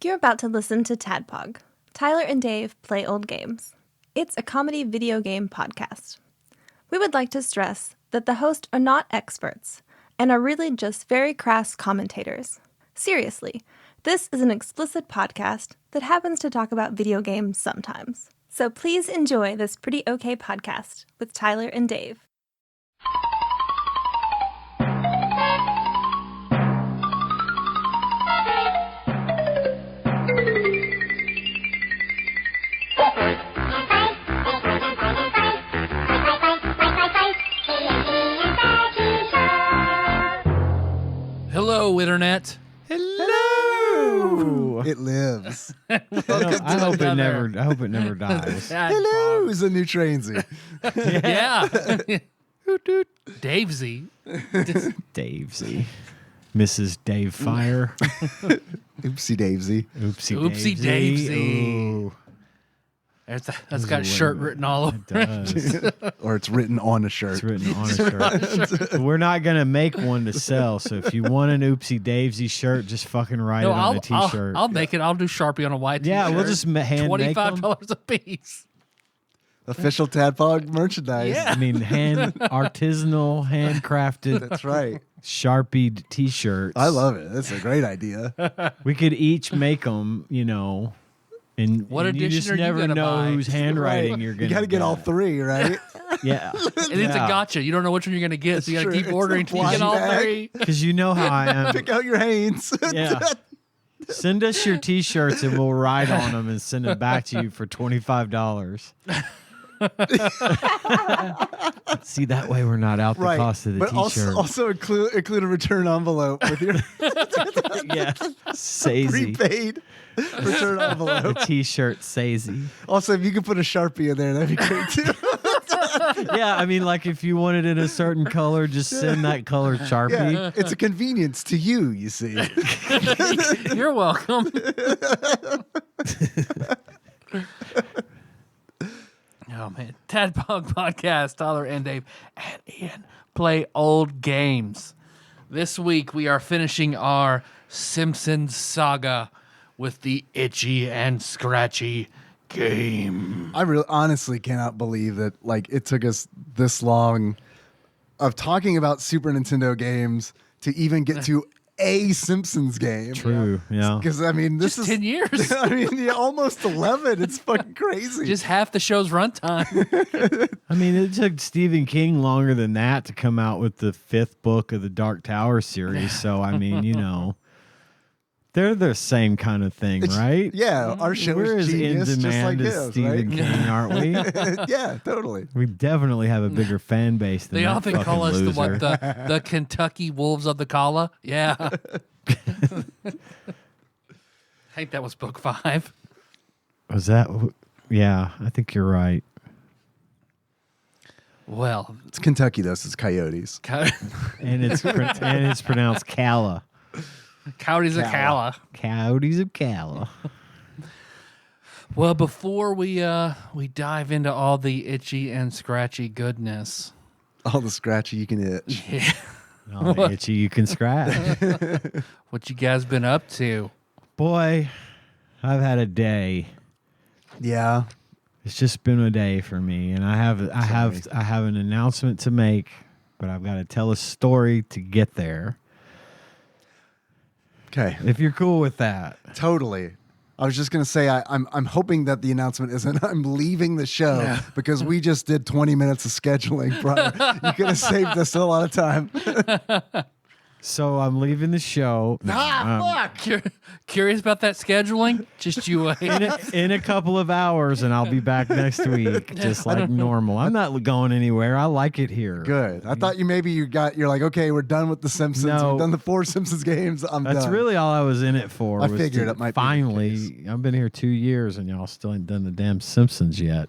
You're about to listen to TADPOG. Tyler and Dave play old games. It's a comedy video game podcast. We would like to stress that the hosts are not experts and are really just very crass commentators. Seriously, this is an explicit podcast that happens to talk about video games sometimes. So please enjoy this pretty okay podcast with Tyler and Dave. Hello, Internet. Hello. It lives. I hope it never dies. Hello is a new transy. Yeah. Davesy. Davesy. Mrs. Dave Fire. Oopsie daisy. Oopsie Davesy. Ooh, That's got shirt written all over it does. Or it's written on a shirt. It's written on a shirt. We're not going to make one to sell, so if you want an Oopsie Davesy shirt, just fucking write it on a t-shirt. I'll make it. I'll do Sharpie on a white t-shirt. Yeah, we'll just hand make them. $25 a piece. Official Tadpog merchandise. Yeah. I mean, artisanal, handcrafted, That's right. Sharpied t-shirts. I love it. That's a great idea. We could each make them, and What and you edition just are you never gonna know buy? whose handwriting Right. you're going to You got to get all three, right? Yeah. And it's a gotcha. You don't know which one you're going to get, so you got to That's keep true. ordering It's a till you get all blind bag. three. Because you know how I am. Pick out your Hanes. Yeah. Send us your t-shirts and we'll write on them and send them back to you for $25. See, that way we're not out the Right. cost of the But t-shirt. also include a return envelope with your Yeah. Sazy. prepaid return The envelope. t-shirt Sazy. Also, if you could put a Sharpie in there, that'd be great too. Yeah, I mean, like if you wanted it a certain color, just send that color Sharpie. Yeah, it's a convenience to you, you see. You're welcome. Oh, man. Tadpog Podcast, Tyler and Dave and Ian play old games. This week, we are finishing our Simpsons saga with the Itchy and Scratchy game. I really honestly cannot believe that it took us this long of talking about Super Nintendo games to even get to a Simpsons game. True, yeah. Because I mean, this Just is 10 years. I mean, yeah, almost 11. It's fucking crazy. Just half the show's runtime. I mean, it took Stephen King longer than that to come out with the 5th book of the Dark Tower series. So, I mean, they're the same kind of thing, right? yeah, our show We're is as in genius, just like demand as his, Stephen right? King, aren't we? Yeah, totally. We definitely have a bigger fan base than They that often call us fucking loser. the Kentucky Wolves of the Kala. Yeah. I think that was book 5. Was that? Yeah, I think you're right. Well, It's Kentucky, though, so it's Coyotes. And it's pronounced Calla. Coyotes of Kala. Coyotes of Calla. Well, before we dive into all the itchy and scratchy goodness, All the scratchy you can itch. yeah, Oh, itchy you can scratch. what you guys been up to? Boy, I've had a day. Yeah. It's just been a day for me, and I have an announcement to make, but I've got to tell a story to get there. Okay. If you're cool with that. Totally. I was just gonna say I'm hoping that the announcement isn't I'm leaving the show because we just did 20 minutes of scheduling prior. You could have saved us a lot of time. So I'm leaving the show. Curious about that scheduling? Just you wait. In a couple of hours, and I'll be back next week, just like normal. I'm not going anywhere. I like it here. Good. I thought you're like, okay, we're done with the Simpsons. No. We've done the 4 Simpsons games. That's done. really all I was in it for. I was figured to it might be the finally. case. I've been here 2 years, and y'all still ain't done the damn Simpsons yet.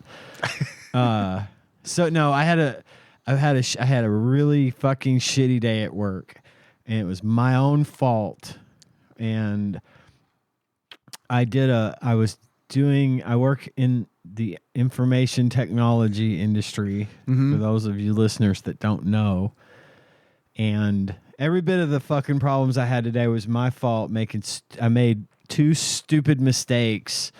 So no, I had a really fucking shitty day at work, and it was my own fault. And I work in the information technology industry, for those of you listeners that don't know. And every bit of the fucking problems I had today was my fault. I made two stupid mistakes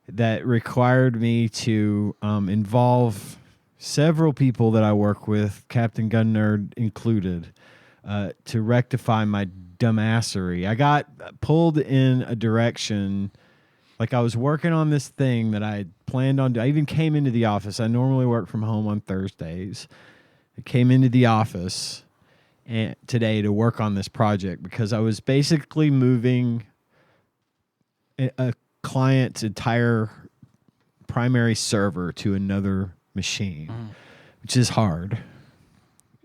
that required me to involve several people that I work with, Captain Gun Nerd included, to rectify my dumbassery. I got pulled in a direction. Like I was working on this thing that I planned on. I even came into the office. I normally work from home on Thursdays. I came into the office today to work on this project because I was basically moving a client's entire primary server to another machine, which is hard,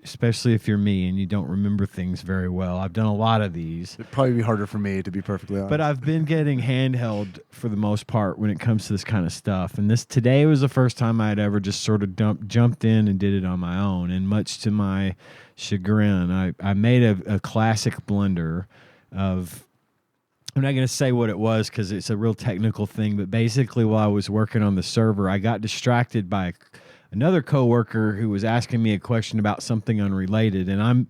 especially if you're me and you don't remember things very well. I've done a lot of these. It'd probably be harder for me, to be perfectly honest. But I've been getting handheld for the most part when it comes to this kind of stuff. And today was the first time I had ever just sort of jumped in and did it on my own. And much to my chagrin, I made a classic blunder of, I'm not going to say what it was because it's a real technical thing, but basically while I was working on the server, I got distracted by another coworker who was asking me a question about something unrelated, and I'm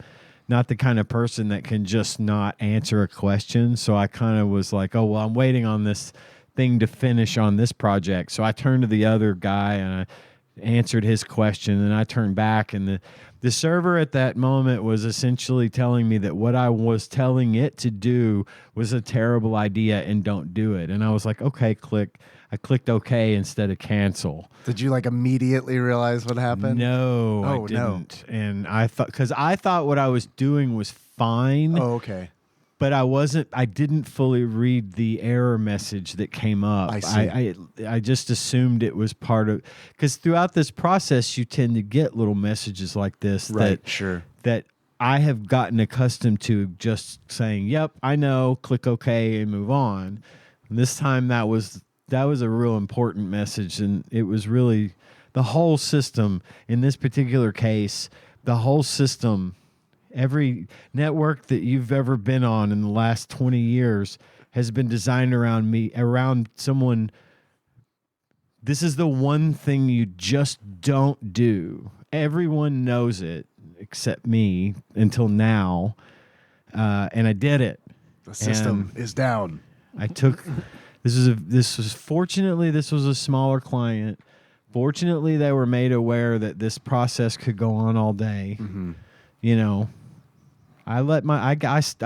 not the kind of person that can just not answer a question. So I kind of was like, oh, well, I'm waiting on this thing to finish on this project. So I turned to the other guy and I answered his question, and I turned back, and the server at that moment was essentially telling me that what I was telling it to do was a terrible idea and don't do it. And I was like, okay, click. I clicked okay instead of cancel. Did you like immediately realize what happened? No, I didn't. No. And I thought what I was doing was fine. Oh, okay. But I didn't fully read the error message that came up. I see. I just assumed it was part of, because throughout this process, you tend to get little messages like this that I have gotten accustomed to just saying, yep, I know, click OK and move on. And this time that was a real important message, and it was really the whole system in this particular case, the whole system. Every network that you've ever been on in the last 20 years has been designed around someone. This is the one thing you just don't do. Everyone knows it except me until now. And I did it. The system is down. I took, fortunately, this was a smaller client. Fortunately, they were made aware that this process could go on all day. Mm-hmm. You know, I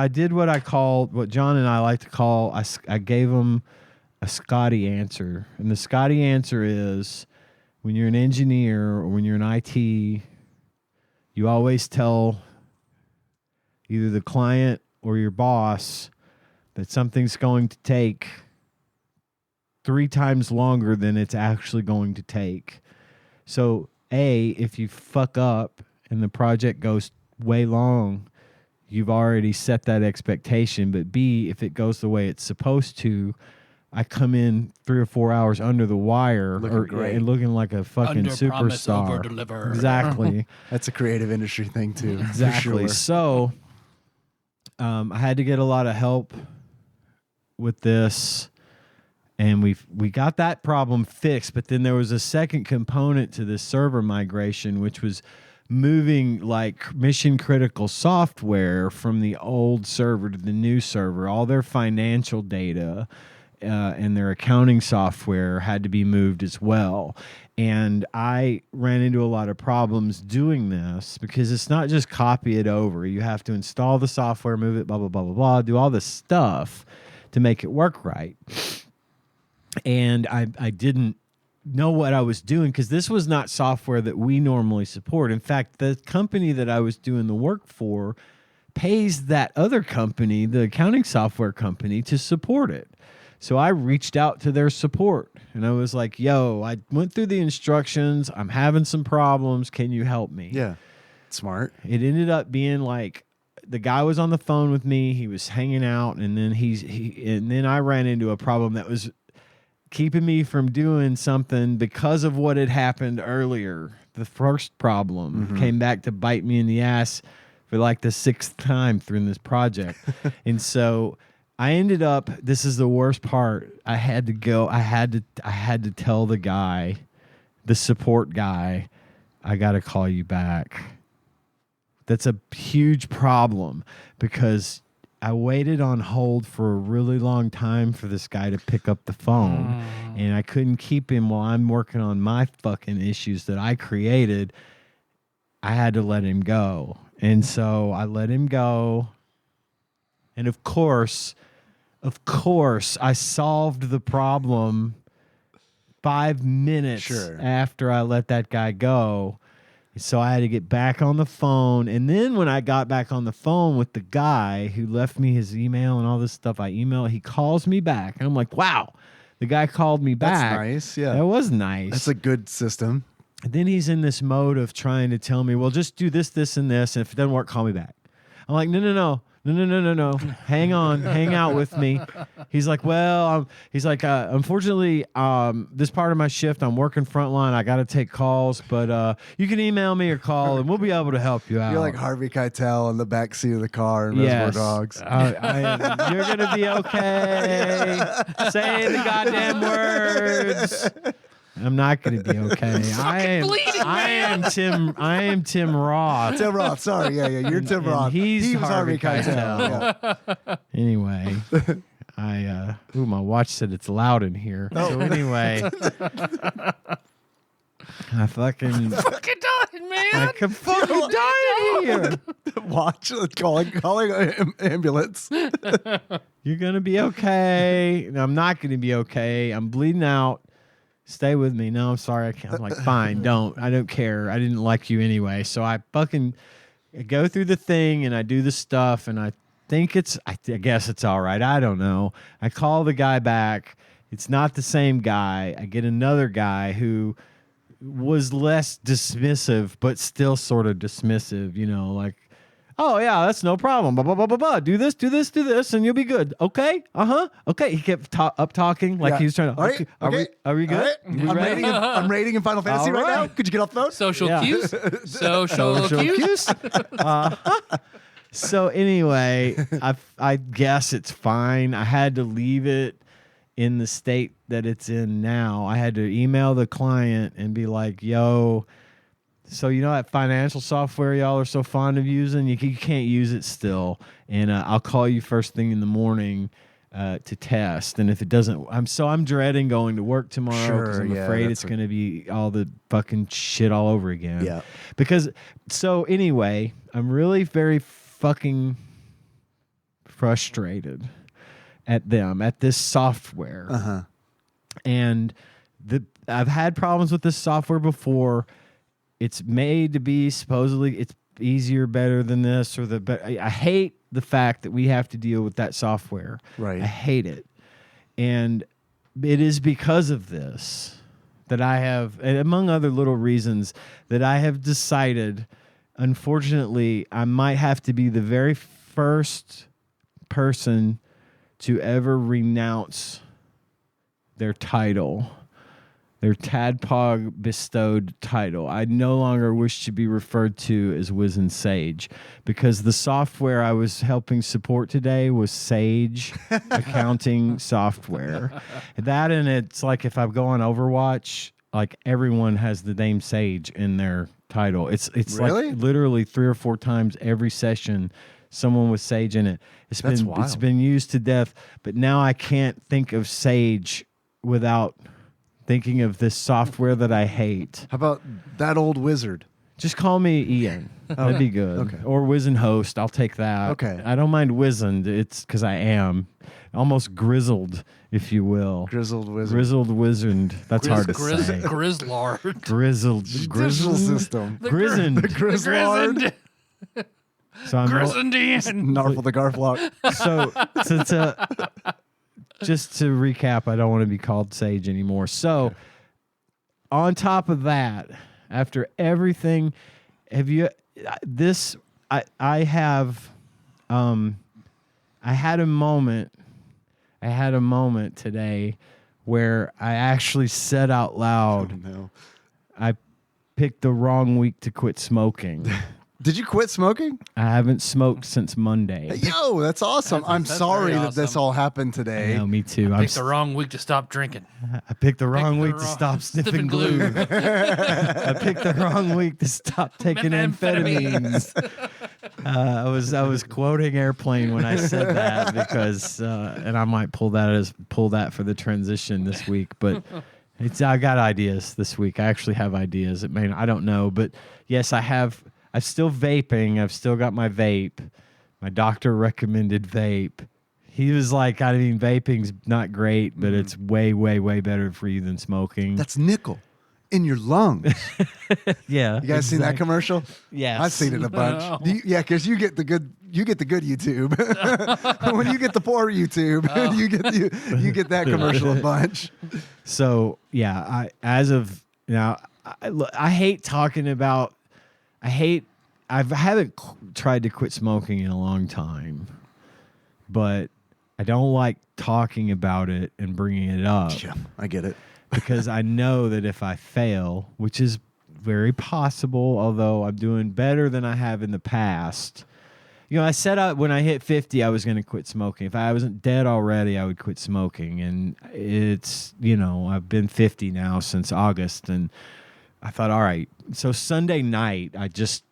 did what John and I like to call, I gave them a Scotty answer. And the Scotty answer is, when you're an engineer or when you're in IT, you always tell either the client or your boss that something's going to take 3 times longer than it's actually going to take. So, A, if you fuck up and the project goes way long, you've already set that expectation. But B, if it goes the way it's supposed to, I come in 3 or 4 hours under the wire and looking like a fucking superstar. Promise, over deliver. Exactly. That's a creative industry thing too. Exactly. For sure. So I had to get a lot of help with this, and we got that problem fixed. But then there was a second component to this server migration, which was moving like mission critical software from the old server to the new server. All their financial data and their accounting software had to be moved as well. And I ran into a lot of problems doing this because it's not just copy it over. You have to install the software, move it, blah, blah, blah, blah, blah, do all this stuff to make it work right. And I didn't know what I was doing because this was not software that we normally support. In fact, the company that I was doing the work for pays that other company, the accounting software company, to support it. So I reached out to their support and I was like, yo, I went through the instructions. I'm having some problems. Can you help me? Yeah. Smart. It ended up being like the guy was on the phone with me. He was hanging out, and then and then I ran into a problem that was keeping me from doing something because of what had happened earlier. The first problem came back to bite me in the ass for like the 6th time through this project. And so I ended up, this is the worst part. I had to tell the guy, the support guy, I got to call you back. That's a huge problem because I waited on hold for a really long time for this guy to pick up the phone, and I couldn't keep him while I'm working on my fucking issues that I created. I had to let him go. And so I let him go. And of course, I solved the problem 5 minutes after I let that guy go. So I had to get back on the phone. And then when I got back on the phone with the guy who left me his email and all this stuff, he calls me back. And I'm like, wow, the guy called me back. That's nice. Yeah. That was nice. That's a good system. And then he's in this mode of trying to tell me, well, just do this, this, and this. And if it doesn't work, call me back. I'm like, no. Hang on. Hang out with me. He's like, well, unfortunately, this part of my shift, I'm working frontline. I got to take calls, but you can email me or call, and we'll be able to help you out. You're like Harvey Keitel in the backseat of the car in Reservoir Dogs. You're going to be okay. Say the goddamn words. I'm not going to be okay. I am Tim Roth. Tim Roth. Sorry, yeah. You're Tim Roth. He was Harvey Keitel. Yeah. Anyway, my watch said it's loud in here. Oh. So anyway, I fucking dying, man. I could fucking die here. Watch calling an ambulance. You're gonna be okay. And I'm not gonna be okay. I'm bleeding out. Stay with me. No, I'm sorry. I can't. I'm like, fine, don't. I don't care. I didn't like you anyway. So I fucking go through the thing and I do the stuff and I guess it's all right. I don't know. I call the guy back. It's not the same guy. I get another guy who was less dismissive, but still sort of dismissive, like, oh, yeah, that's no problem. Blah, blah, blah, blah, blah. Do this, and you'll be good. Okay? Okay. He kept talking like he was trying to. Okay. Are we good? Right. I'm rating in Final Fantasy right now. Could you get off the phone? Social cues. Social cues. So anyway, I guess it's fine. I had to leave it in the state that it's in now. I had to email the client and be like, yo, so you know that financial software y'all are so fond of using? You can't use it still. And I'll call you first thing in the morning to test. And if it doesn't, I'm dreading going to work tomorrow because I'm afraid it's going to be all the fucking shit all over again. Yeah. So anyway, I'm really very fucking frustrated at this software. And I've had problems with this software before. It's made to be supposedly it's easier, better than this, but I hate the fact that we have to deal with that software. Right. I hate it. And it is because of this that I have, and among other little reasons, that I have decided, unfortunately, I might have to be the very first person to ever renounce their title. Their TADPOG bestowed title. I no longer wish to be referred to as Wizened Sage because the software I was helping support today was Sage accounting software. That and it's like if I go on Overwatch, like everyone has the name Sage in their title. It's really? Like literally 3 or 4 times every session someone with Sage in it. It's been used to death, but now I can't think of Sage without thinking of this software that I hate. How about that old wizard? Just call me Ian. That'd be good. Okay. Or Wizened Host. I'll take that. Okay. I don't mind wizened. It's because I am almost grizzled, if you will. Grizzled wizard. Grizzled wizard. That's hard to say. Grizzlard. Grizzled. Digital system. Grizzled. The Grizzlard. So I'm Grizzled Ian. Narfle the Garflock. So just to recap, I don't want to be called Sage anymore. So, on top of that, after everything, I had a moment today where I actually said out loud, Oh, no. I picked the wrong week to quit smoking. Did you quit smoking? I haven't smoked since Monday. Yo, that's awesome. I'm that's sorry very that this awesome. all happened today. No, me too. Picked the wrong week to stop drinking. I picked the wrong the week to wrong- stop sniffing sniffing glue. glue. I picked the wrong week to stop taking amphetamines. I was quoting Airplane when I said that because and I might pull that for the transition this week, but I got ideas this week. I actually have ideas. I don't know, but yes, I'm still vaping. I've still got my vape. My doctor recommended vape. He was like, vaping's not great, but it's way, way, way better for you than smoking. That's nickel in your lungs. Yeah. You guys seen that commercial? Yes. I've seen it a bunch. No. Yeah, because you get the good YouTube. When you get the poor YouTube, you get that commercial a bunch. So yeah, I hate talking about. I haven't tried to quit smoking in a long time, but I don't like talking about it and bringing it up. Yeah, I get it. Because I know that if I fail, which is very possible, although I'm doing better than I have in the past. I said when I hit 50, I was going to quit smoking. If I wasn't dead already, I would quit smoking. And it's, I've been 50 now since August. And I thought, all right. So Sunday night, I just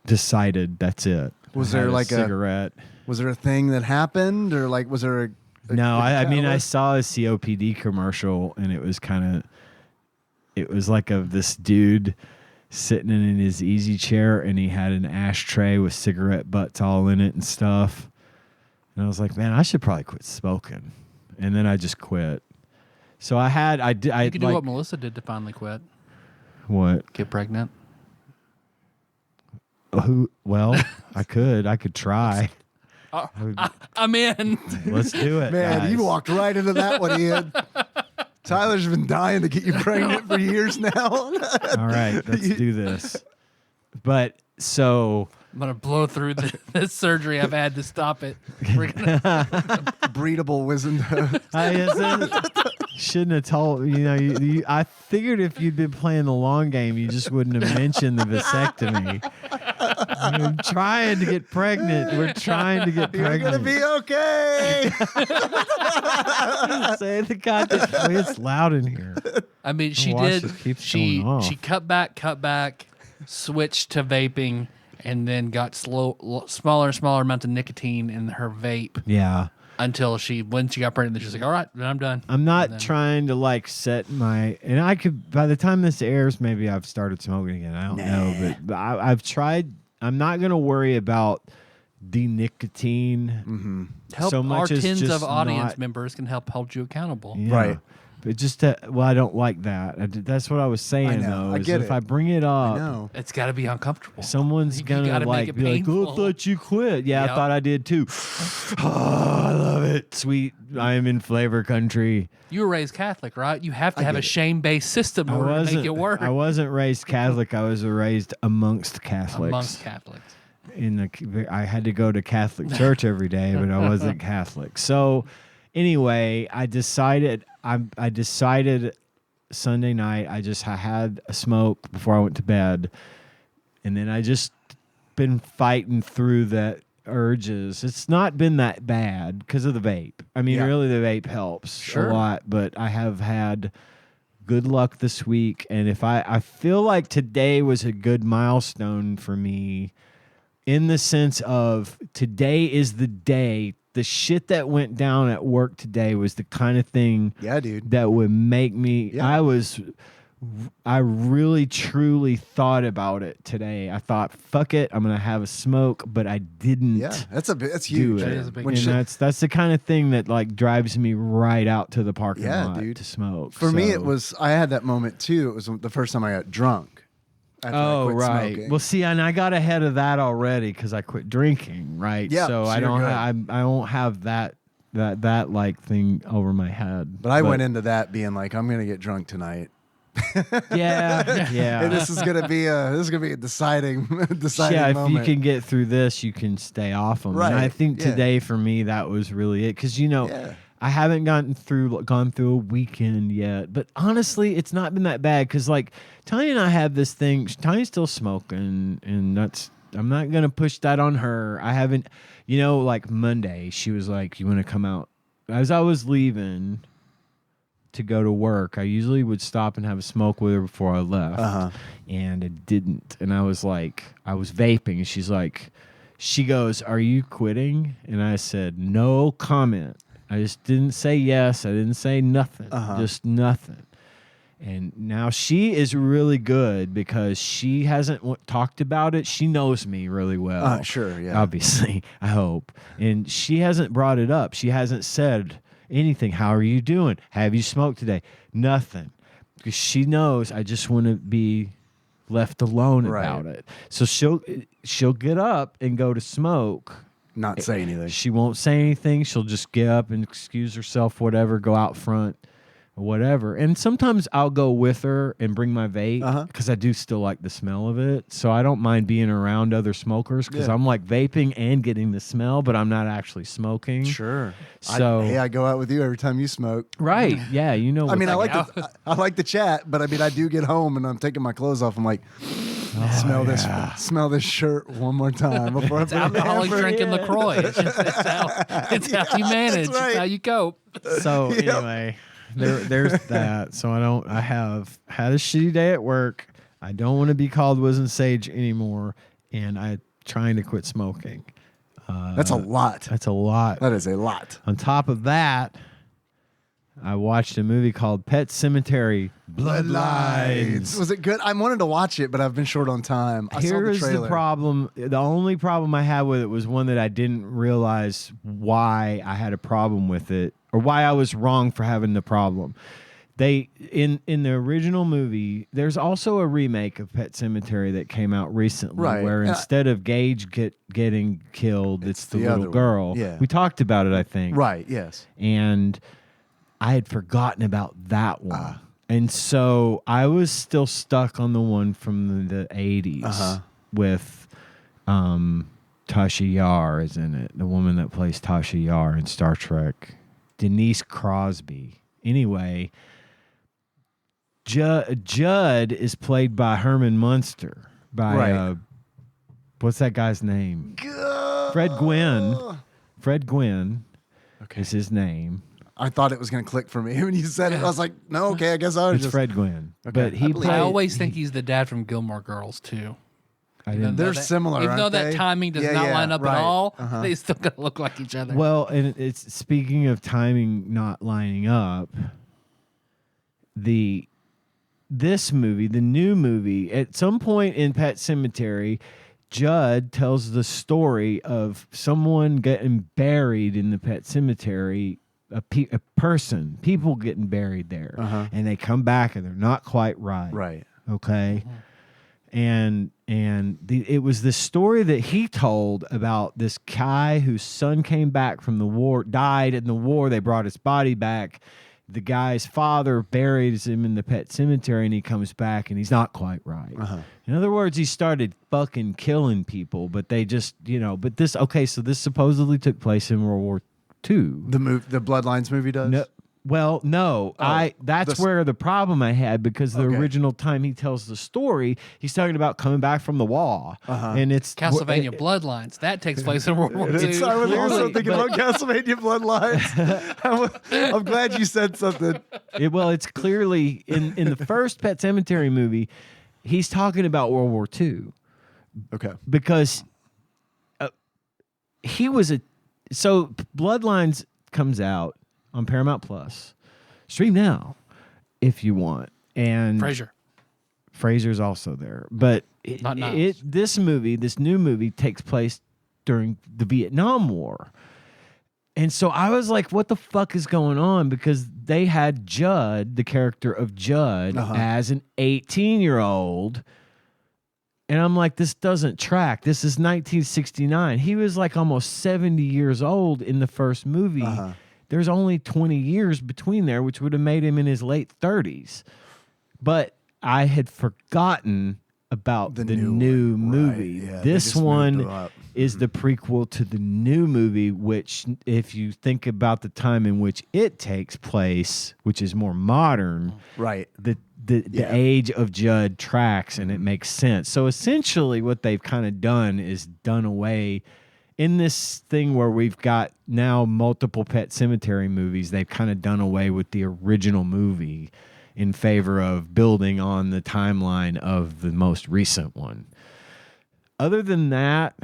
decided that's it. Was there like a cigarette? Was there a thing that happened, or like was there a No, I catalyst? saw a COPD commercial, and it was like this dude sitting in his easy chair, and he had an ashtray with cigarette butts all in it and stuff. And I was like, man, I should probably quit smoking. And then I just quit. So you could do what Melissa did to finally quit. What? Get pregnant. Well, I could try. I'm in. Let's do it, Man, guys. you walked right into that one, Ian. Tyler's been dying to get you pregnant for years now. All right, let's do this. But so I'm going to blow through this surgery I've had to stop it. We're gonna, Breedable Wizened. shouldn't have told I figured if you'd been playing the long game, you just wouldn't have mentioned the vasectomy. We're trying to get pregnant. We're trying to get You're pregnant. gonna be okay. Say the goddamn. It's loud in here. I mean, she Watch did. it keeps She going off. cut back, switched to vaping, and then got smaller and smaller amounts of nicotine in her vape Yeah. until when she got pregnant, she's like, all right, then I'm done. I'm not And then- trying to set and I could, by the time this airs, maybe I've started smoking again. I don't know, but I've tried. I'm not going to worry about the nicotine Help so much our as tens just of audience not- members can help hold you accountable. Yeah. Right. But just I don't like that. That's what I was saying, I know. though. I is get if it. I bring it up, No. It's got to be uncomfortable. someone's You gonna gotta make it be like, "Oh, I painful. thought you quit." Yeah, Yep. I thought I did too. Oh, I love it. Sweet. I am in flavor country. You were raised Catholic, right? You have to have get a it. shame-based system in I order to wasn't. make it work. I wasn't raised Catholic. I was raised amongst Catholics. Amongst Catholics. I had to go to Catholic church every day, but I wasn't Catholic. So anyway, I decided Sunday night. I had a smoke before I went to bed, and then I just been fighting through the urges. It's not been that bad because of the vape. I mean, Yeah. really, the vape helps Sure. a lot, but I have had good luck this week, and if I feel like today was a good milestone for me in the sense of today is the day. The shit that went down at work today was the kind of thing Yeah, dude. that would make me. Yeah. I really truly thought about it today. I thought, fuck it, I'm gonna have a smoke, but I didn't. Yeah, that's do huge. it. That is a big When And shit- that's the kind of thing that drives me right out to the parking Yeah, lot dude. to smoke. For me, So- it was. I had that moment too. It was the first time I got drunk. After I Oh quit right. smoking. Well, see, and I got ahead of that already because I quit drinking. Right. Yeah, So so I you're don't. good. I don't have that thing over my head. But I went into that being like, I'm gonna get drunk tonight. Yeah. Yeah. And this is gonna be a deciding Yeah, if moment. you can get through this, you can stay off them. Right, And I think yeah. today for me that was really it because Yeah. I haven't gone through a weekend yet, but honestly, it's not been that bad because Tanya and I have this thing. Tanya's still smoking, and I'm not gonna push that on her. I haven't, Monday she was like, "You want to come out?" As I was leaving to go to work. I usually would stop and have a smoke with her before I left, and I didn't. And I was vaping, and she goes, "Are you quitting?" And I said, "No comment." I just didn't say yes. I didn't say nothing. Just nothing. And now she is really good because she hasn't talked about it. She knows me really well. Sure, yeah. Obviously, I hope. And she hasn't brought it up. She hasn't said anything. How are you doing? Have you smoked today? Nothing. Because she knows I just want to be left alone about it. So she'll get up and go to smoke. Not say anything. She won't say anything. She'll just get up and excuse herself, whatever, go out front. Or whatever. And sometimes I'll go with her and bring my vape because I do still like the smell of it. So I don't mind being around other smokers because I'm like vaping and getting the smell, but I'm not actually smoking. Sure. So I go out with you every time you smoke. Right. Yeah. You know. I mean, I like the chat, but I mean, I do get home and I'm taking my clothes off. I'm like, smell this shirt one more time before It's alcoholic drinking LaCroix. It's how you manage. Right. It's how you cope. So anyway. There's that. So I have had a shitty day at work. I don't want to be called Wiz and Sage anymore, and I'm trying to quit smoking. That's a lot. That's a lot. That is a lot. On top of that, I watched a movie called Pet Sematary Bloodlines. Was it good? I wanted to watch it, but I've been short on time. I saw the Here's trailer. the problem. The only problem I had with it was one that I didn't realize why I had a problem with it or why I was wrong for having the problem. They in the original movie, there's also a remake of Pet Sematary that came out recently, Right. where instead of Gage getting killed, it's the other little one. girl. Yeah. We talked about it, I think. Right, yes. And I had forgotten about that one. And so I was still stuck on the one from the 80s with Tasha Yar is in it, the woman that plays Tasha Yar in Star Trek, Denise Crosby. Anyway, Judd is played by Herman Munster, by what's that guy's name? Fred Gwynn. Fred Gwynn is his name. I thought it was going to click for me when you said it. I was like, no, okay, I guess I was It's just... Fred Gwynn. Okay. But I always think he's the dad from Gilmore Girls too. They're similar, even though aren't that they? timing does not line up at all. They still gonna look like each other. Well, and it's speaking of timing not lining up. This movie, the new movie, at some point in Pet Sematary, Judd tells the story of someone getting buried in the Pet Cemetery. People getting buried there, and they come back and they're not quite right. Right. Okay. And it was this story that he told about this guy whose son came back from the war, died in the war. They brought his body back. The guy's father buries him in the Pet Cemetery, and he comes back, and he's not quite right. In other words, he started fucking killing people, but they just, but this, so this supposedly took place in World War II. The Bloodlines movie does? No. Well, no, that's where the problem I had, because the original time he tells the story, he's talking about coming back from the war, and it's Castlevania Bloodlines. That takes place in World War II. I was also thinking about Castlevania Bloodlines. I'm glad you said something. It's clearly in the first Pet Sematary movie, he's talking about World War II. Okay. Because he was so Bloodlines comes out on Paramount Plus. Stream now if you want. And Fraser's also there. But this new movie takes place during the Vietnam War. And so I was like, what the fuck is going on? Because they had Judd, the character of Judd, as an 18-year-old. And I'm like, this doesn't track. This is 1969. He was like almost 70 years old in the first movie. There's only 20 years between there, which would have made him in his late 30s. But I had forgotten about the new movie. Right. Yeah, this one is the prequel to the new movie, which, if you think about the time in which it takes place, which is more modern, right? The age of Judd tracks, and it makes sense. So essentially what they've kind of done is done away in this thing where we've got now multiple Pet Cemetery movies, they've kind of done away with the original movie in favor of building on the timeline of the most recent one. Other than that,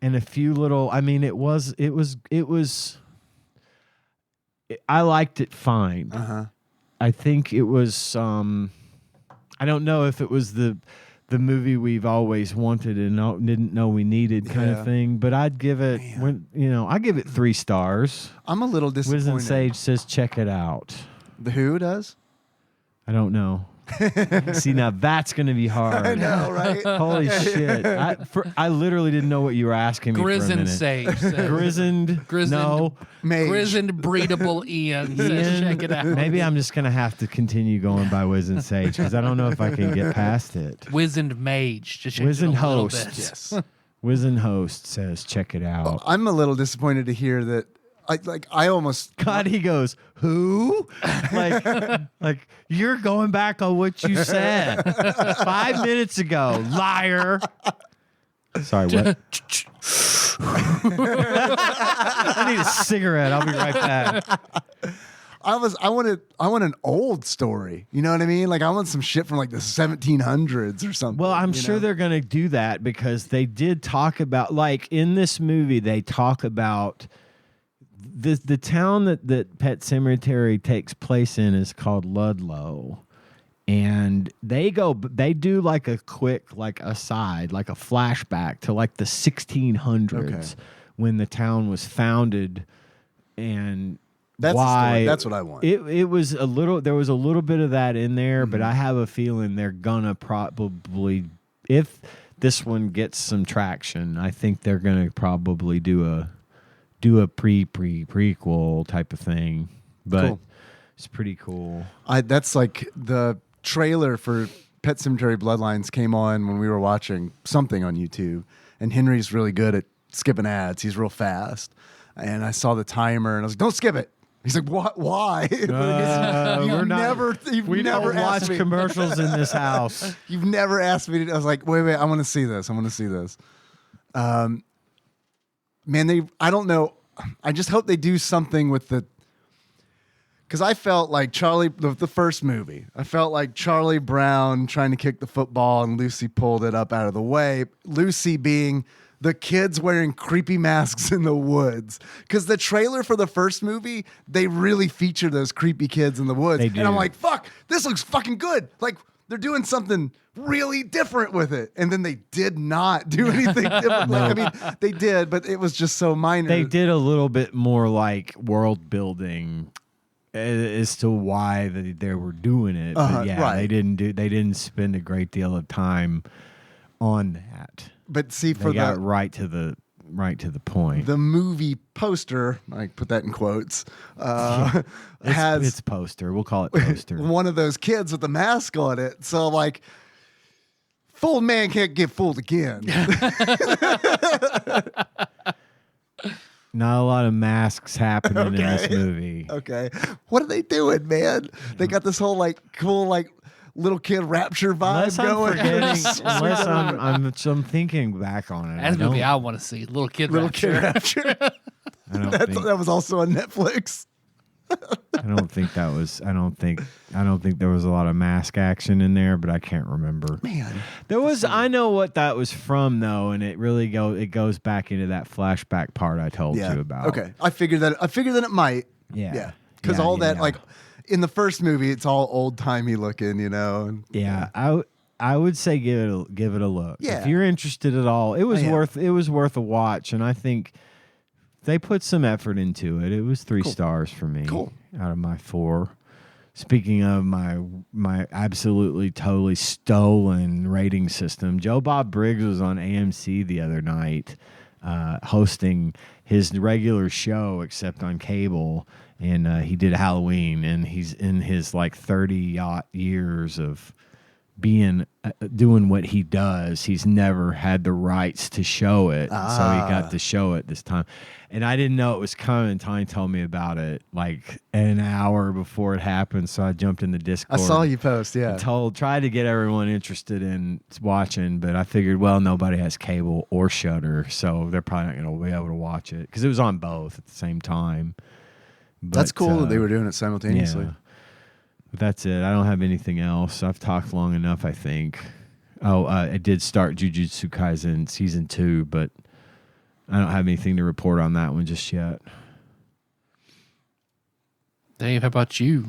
and a few little, I mean, I liked it fine. Uh-huh. I think it was, I don't know if it was the movie we've always wanted and didn't know we needed kind of thing, but I'd give it, I give it 3 stars. I'm a little disappointed. Wiz and Sage says check it out. The who does? I don't know. See, now that's going to be hard. I know, right? Holy shit. I literally didn't know what you were asking me for a Grizzend minute. Sage. Grizzend, no. Mage. Grizzend breedable Ian says Ian, check it out. Maybe I'm just going to have to continue going by Wiz and Sage because I don't know if I can get past it. Wizened Mage. Just change it Wizened a little Host. bit. Yes. Wizened Host says check it out. I'm a little disappointed to hear that. I almost. God, he goes, who? like you're going back on what you said 5 minutes ago, liar. Sorry, what? I need a cigarette. I'll be right back. I want an old story. You know what I mean? Like I want some shit from like the 1700s or something. Well, I'm sure they're going to do that because they did talk about, like in this movie, they talk about the town that Pet Cemetery takes place in is called Ludlow. And they do like a quick, like aside, like a flashback to like the 1600s when the town was founded and That's why. That's what I want. It was a little, there was a little bit of that in there, but I have a feeling they're gonna probably, if this one gets some traction, I think they're gonna probably do a prequel type of thing. But Cool. It's pretty cool. That's like the trailer for Pet Cemetery Bloodlines came on when we were watching something on YouTube, and Henry's really good at skipping ads. He's real fast, and I saw the timer, and I was like, "Don't skip it." He's like, "What? Why?" We don't watch commercials in this house. You've never asked me to. I was like, wait, I want to see this. Man, I don't know. I just hope they do something with because I felt like the first movie, I felt like Charlie Brown trying to kick the football and Lucy pulled it up out of the way. Lucy being the kids wearing creepy masks in the woods. Because the trailer for the first movie, they really feature those creepy kids in the woods. They do. And I'm like, fuck, this looks fucking good. Like, they're doing something really different with it. And then they did not do anything different. Like, I mean, they did, but it was just so minor. They did a little bit more like world building as to why they were doing it. But yeah, right. they didn't spend a great deal of time on that. But see, They got right to the point. the movie poster, I put that in quotes, has it's poster. We'll call it poster. one of those kids with the mask on it. So like, fooled man can't get fooled again. Not a lot of masks happening in this movie. Okay, what are they doing, man? They got this whole like cool like little kid rapture vibe going. I'm thinking back on it. That's a movie I want to see. Little Kid Rapture. Kid rapture. I don't think That was also on Netflix. I don't think there was a lot of mask action in there, but I can't remember. Man, There was. I know what that was from though, and it really goes back into that flashback part I told you about. Okay, I figured that it might. Yeah. Yeah, because Yeah, all that yeah. like in the first movie, it's all old timey looking, you know. And, Yeah, I would say give it a look. Yeah. If you're interested at all, it was worth a watch, and I think they put some effort into it. It was 3 stars for me out of my 4. Speaking of my absolutely totally stolen rating system, Joe Bob Briggs was on AMC the other night hosting his regular show except on cable, and he did Halloween, and he's in his like 30 years of being doing what he does, he's never had the rights to show it. So he got to show it this time. And I didn't know it was coming until he told me about it like an hour before it happened. So I jumped in the Discord. I saw you post, yeah. Tried to get everyone interested in watching, but I figured, well, nobody has cable or Shudder, so they're probably not going to be able to watch it because it was on both at the same time. But, that's cool that they were doing it simultaneously. Yeah. But that's it. I don't have anything else. I've talked long enough, I think. I did start Jujutsu Kaisen season 2, but I don't have anything to report on that one just yet. Dave, how about you?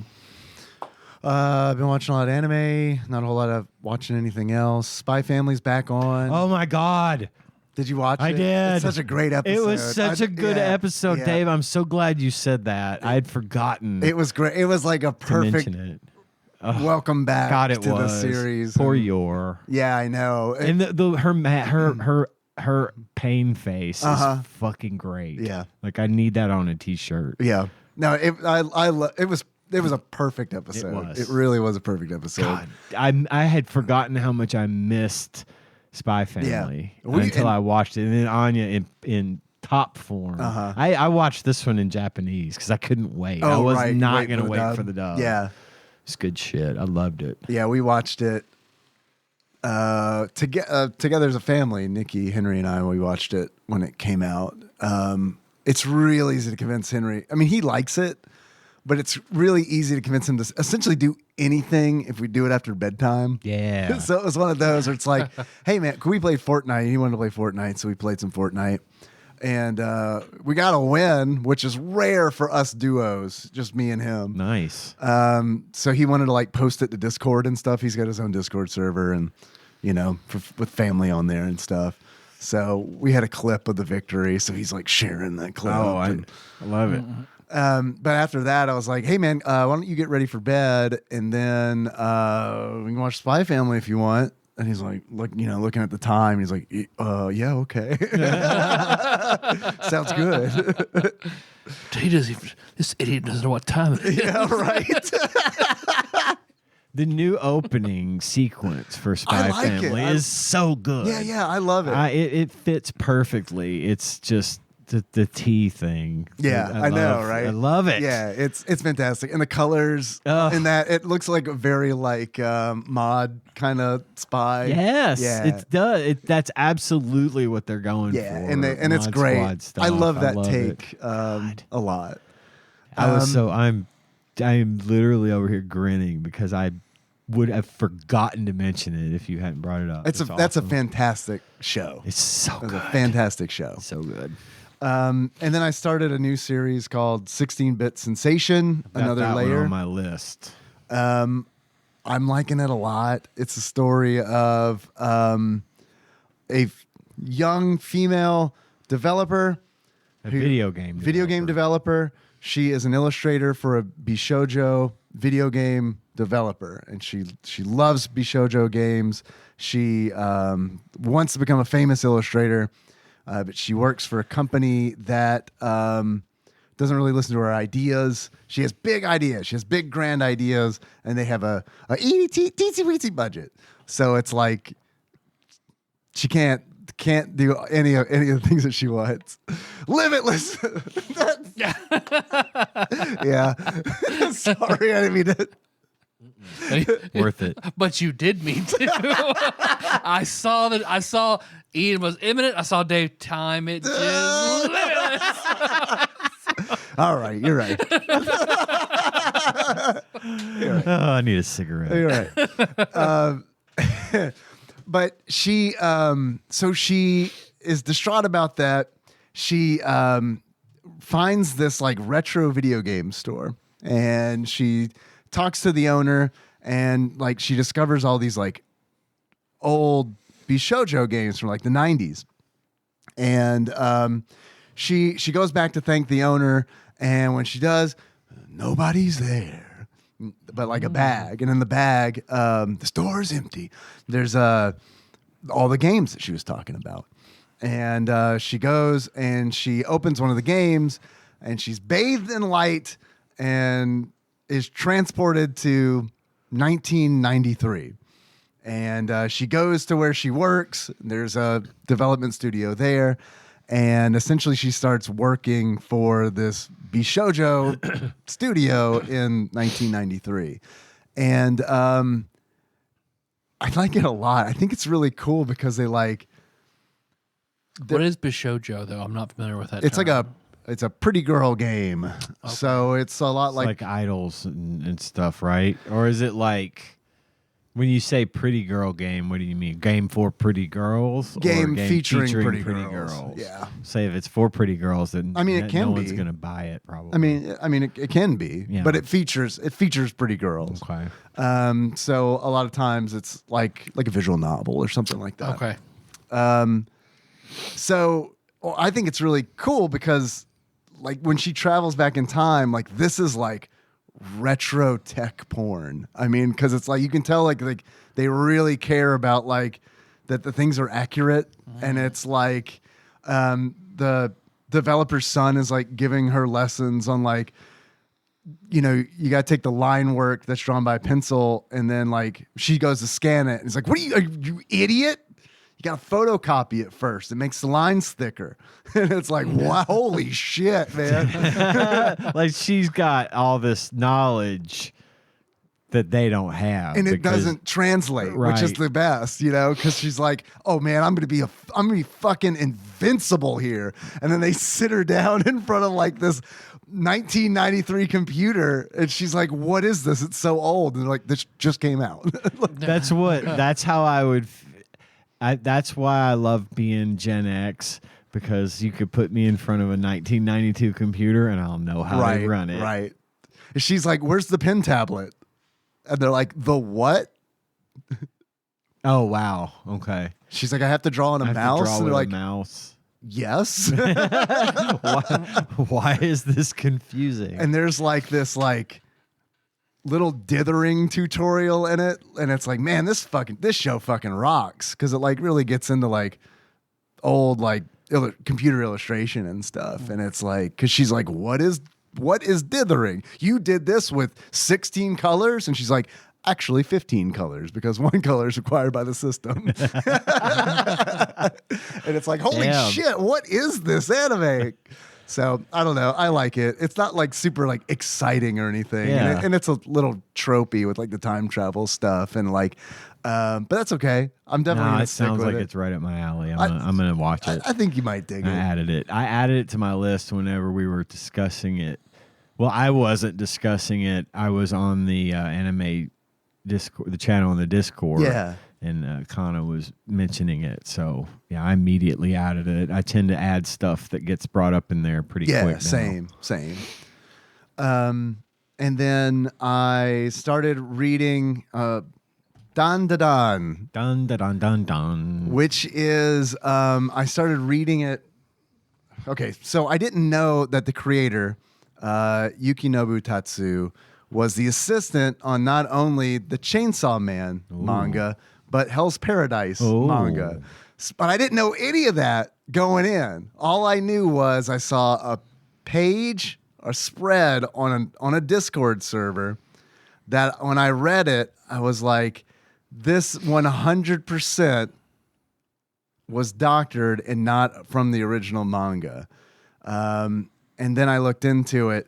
I've been watching a lot of anime. Not a whole lot of watching anything else. Spy Family's back on. Oh my God. Did you watch it? I did. It's such a great episode. It was such a good episode, Dave. I'm so glad you said that. I'd forgotten. It was great. It was like a perfect welcome back to the series. Poor Yor. Yeah, I know. And her pain face is fucking great. Yeah. Like I need that on a t-shirt. Yeah. No, it was a perfect episode. It really was a perfect episode. God, I had forgotten how much I missed Spy Family until I watched it. And then Anya in top form. I watched this one in Japanese because I couldn't wait. I was not going to wait for the dub. Yeah. It's good shit. I loved it. Yeah, we watched it together as a family. Nikki, Henry, and I, we watched it when it came out. It's real easy to convince Henry. I mean, he likes it, but it's really easy to convince him to essentially do anything if we do it after bedtime. Yeah. So it was one of those where it's like, hey, man, can we play Fortnite? He wanted to play Fortnite, so we played some Fortnite. And we got a win, which is rare for us duos, just me and him. Nice. So he wanted to like post it to Discord and stuff. He's got his own Discord server and, with family on there and stuff. So we had a clip of the victory. So he's like sharing that clip. Oh, I love it. But after that, I was like, hey, man, why don't you get ready for bed? And then we can watch Spy Family if you want. And he's like, looking at the time. He's like, yeah, okay. Sounds good. This idiot doesn't know what time it is. Yeah, right. The new opening sequence for Spy Family is so good. Yeah, I love it. It fits perfectly. It's just the tea thing. Yeah, I know, right? I love it. Yeah, it's fantastic. And the colors in that, it looks like a very mod kind of spy. Yes, yeah. it does. That's absolutely what they're going for. And it's great. Stuff. I love that take take a lot. I'm literally over here grinning because I would have forgotten to mention it if you hadn't brought it up. That's a fantastic show. It's so good. It's a fantastic show. So good. And then I started a new series called 16-Bit Sensation, another that layer one on my list. I'm liking it a lot. It's a story of a young female developer, Video game developer. She is an illustrator for a Bishoujo video game developer, and she loves Bishoujo games. She wants to become a famous illustrator, but she works for a company that doesn't really listen to her ideas. She has big ideas. She has big, grand ideas, and they have a teensy-weensy budget. So it's like she can't do any of the things that she wants. Limitless. Yeah. Sorry, I didn't mean to. Worth it. But you did mean to. I saw Ian was imminent. I saw Dave time it just limitless. All right, you're right. Oh, I need a cigarette. You're right. But she is distraught about that. She finds this like retro video game store, and she talks to the owner, and like she discovers all these like old Bishoujo games from like the 90s. And she goes back to thank the owner, and when she does, nobody's there. But like a bag, and in the bag, the store is empty. There's all the games that she was talking about, and she goes and she opens one of the games, and she's bathed in light and is transported to 1993, And she goes to where she works. There's a development studio there. And essentially she starts working for this Bishojo studio in 1993. And I like it a lot. I think it's really cool because they like... What is Bishojo, though? I'm not familiar with that It's term. it's a pretty girl game. Okay. So it's a lot It's like idols and stuff, right? Or is it like when you say pretty girl game, what do you mean? Game for pretty girls? Game, or game featuring pretty girls? girls. Yeah. Say if it's for pretty girls, then I mean, it can no be. one's going to buy it probably. I mean, it can be, Yeah. but it features pretty girls. Okay. So a lot of times it's like a visual novel or something like that. Okay. So I think it's really cool because like when she travels back in time, like this is like retro tech porn. I mean, because it's like you can tell like they really care about like that the things are accurate, and it's like the developer's son is like giving her lessons on like, you know, you got to take the line work that's drawn by a pencil, and then like she goes to scan it, and it's like, are you idiot? You got to photocopy it first. It makes the lines thicker. And it's like, wow, holy shit, man. Like she's got all this knowledge that they don't have. And it doesn't translate, which is Right. the best, you know, because she's like, oh man, I'm gonna be fucking invincible here. And then they sit her down in front of like this 1993 computer, and she's like, what is this? It's so old. And they're like, this just came out. That's how I would. That's why I love being Gen X, because you could put me in front of a 1992 computer and I'll know how to run it. Right. And she's like, where's the pen tablet? And they're like, the what? Oh wow. Okay. She's like, I have to draw on a I have to mouse. draw And they're with like, a mouse. yes. Why is this confusing? And there's like this like little dithering tutorial in it, and it's like, man, this show fucking rocks, because it like really gets into like old like computer illustration and stuff. And it's like, because she's like, what is dithering? You did this with 16 colors? And she's like, actually 15 colors, because one color is required by the system. And it's like, holy Damn. shit, what is this anime? So I don't know. I like it. It's not like super like exciting or anything. Yeah. And it's a little tropey with like the time travel stuff, and like, but that's okay. I'm definitely No, gonna it stick sounds with like it. it's right up my alley. I'm gonna watch it. I think you might dig I it. added it. I added it to my list whenever we were discussing it. Well, I wasn't discussing it. I was on the anime Discord, the channel in the Discord. Yeah. And Kana was mentioning it. So, yeah, I immediately added it. I tend to add stuff that gets brought up in there pretty quick. now. Same. And then I started reading Dan Da Dan, Dun, dun, dun, dun, dun. which is I started reading it. Okay, so I didn't know that the creator, Yukinobu Tatsu, was the assistant on not only the Chainsaw Man manga, but Hell's Paradise Ooh. manga. But I didn't know any of that going in. All I knew was I saw a page, a spread on a Discord server that when I read it, I was like, this 100% was doctored and not from the original manga. And then I looked into it,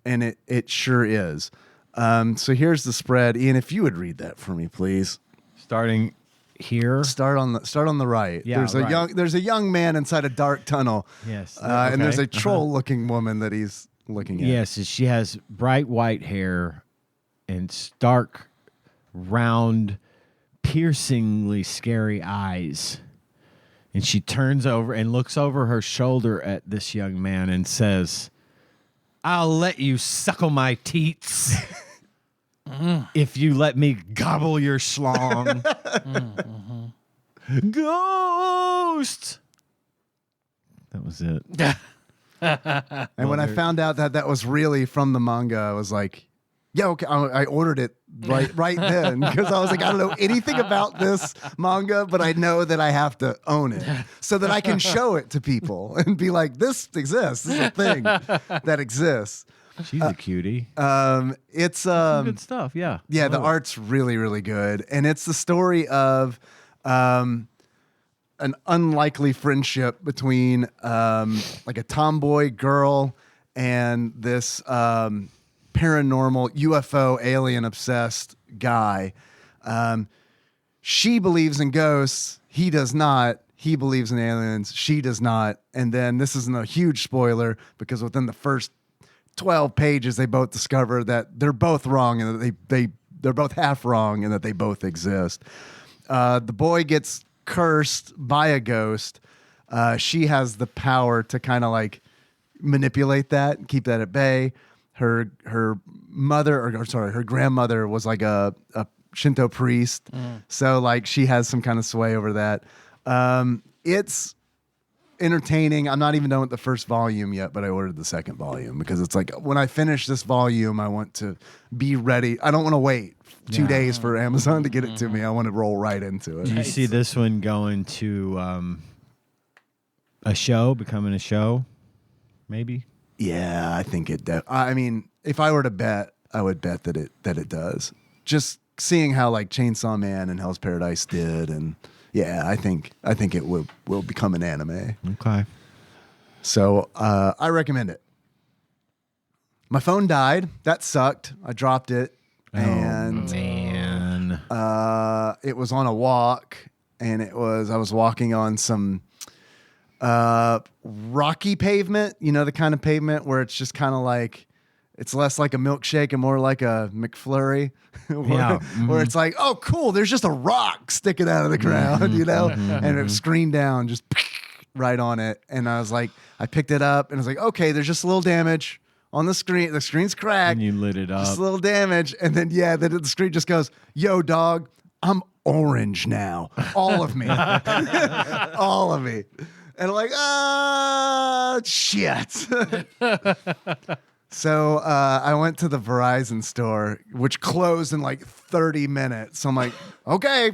and it sure is. So here's the spread. Ian, if you would read that for me, please. Starting here. Start on the right. Yeah, There's a young man inside a dark tunnel. Yes. And there's Okay. a troll-looking woman that he's looking at. Yes, she has bright white hair and stark, round, piercingly scary eyes. And she turns over and looks over her shoulder at this young man and says, I'll let you suckle my teats if you let me gobble your schlong. Ghost! That was it. And when I found out that was really from the manga, I was like, yeah, okay. I ordered it right then, because I was like, I don't know anything about this manga, but I know that I have to own it so that I can show it to people and be like, this exists. This is a thing that exists. She's a cutie. It's Some good stuff. Yeah. yeah, the Love it. art's really, really good. And it's the story of an unlikely friendship between like a tomboy girl and this paranormal UFO alien obsessed guy. She believes in ghosts. He does not. He believes in aliens. She does not. And then this isn't a huge spoiler because within the first 12 pages, they both discover that they're both wrong and that they're both half wrong and that they both exist. The boy gets cursed by a ghost. She has the power to kind of like manipulate that and keep that at bay. Her grandmother was like a Shinto priest. So like she has some kind of sway over that. It's entertaining. I'm not even done with the first volume yet, but I ordered the second volume because it's like when I finish this volume, I want to be ready. I don't want to wait 2 days for Amazon to get it to me. I want to roll right into it. Do you see this one going to a show, becoming a show? Maybe. Yeah, I think it. I mean, if I were to bet, I would bet that it does. Just seeing how like Chainsaw Man and Hell's Paradise did, and yeah, I think it will become an anime. Okay. So I recommend it. My phone died. That sucked. I dropped it, and man, it was on a walk, and I was walking on some rocky pavement. You know, the kind of pavement where it's just kind of like. It's less like a milkshake and more like a McFlurry, where it's like, oh, cool, there's just a rock sticking out of the ground, you know? And it screened down just right on it. And I was like, I picked it up and I was like, okay, there's just a little damage on the screen. The screen's cracked. And you lit it up. Just a little damage. And then, the screen just goes, yo, dog, I'm orange now. All of me. All of me. And I'm like, shit. So I went to the Verizon store, which closed in like 30 minutes. So I'm like, okay,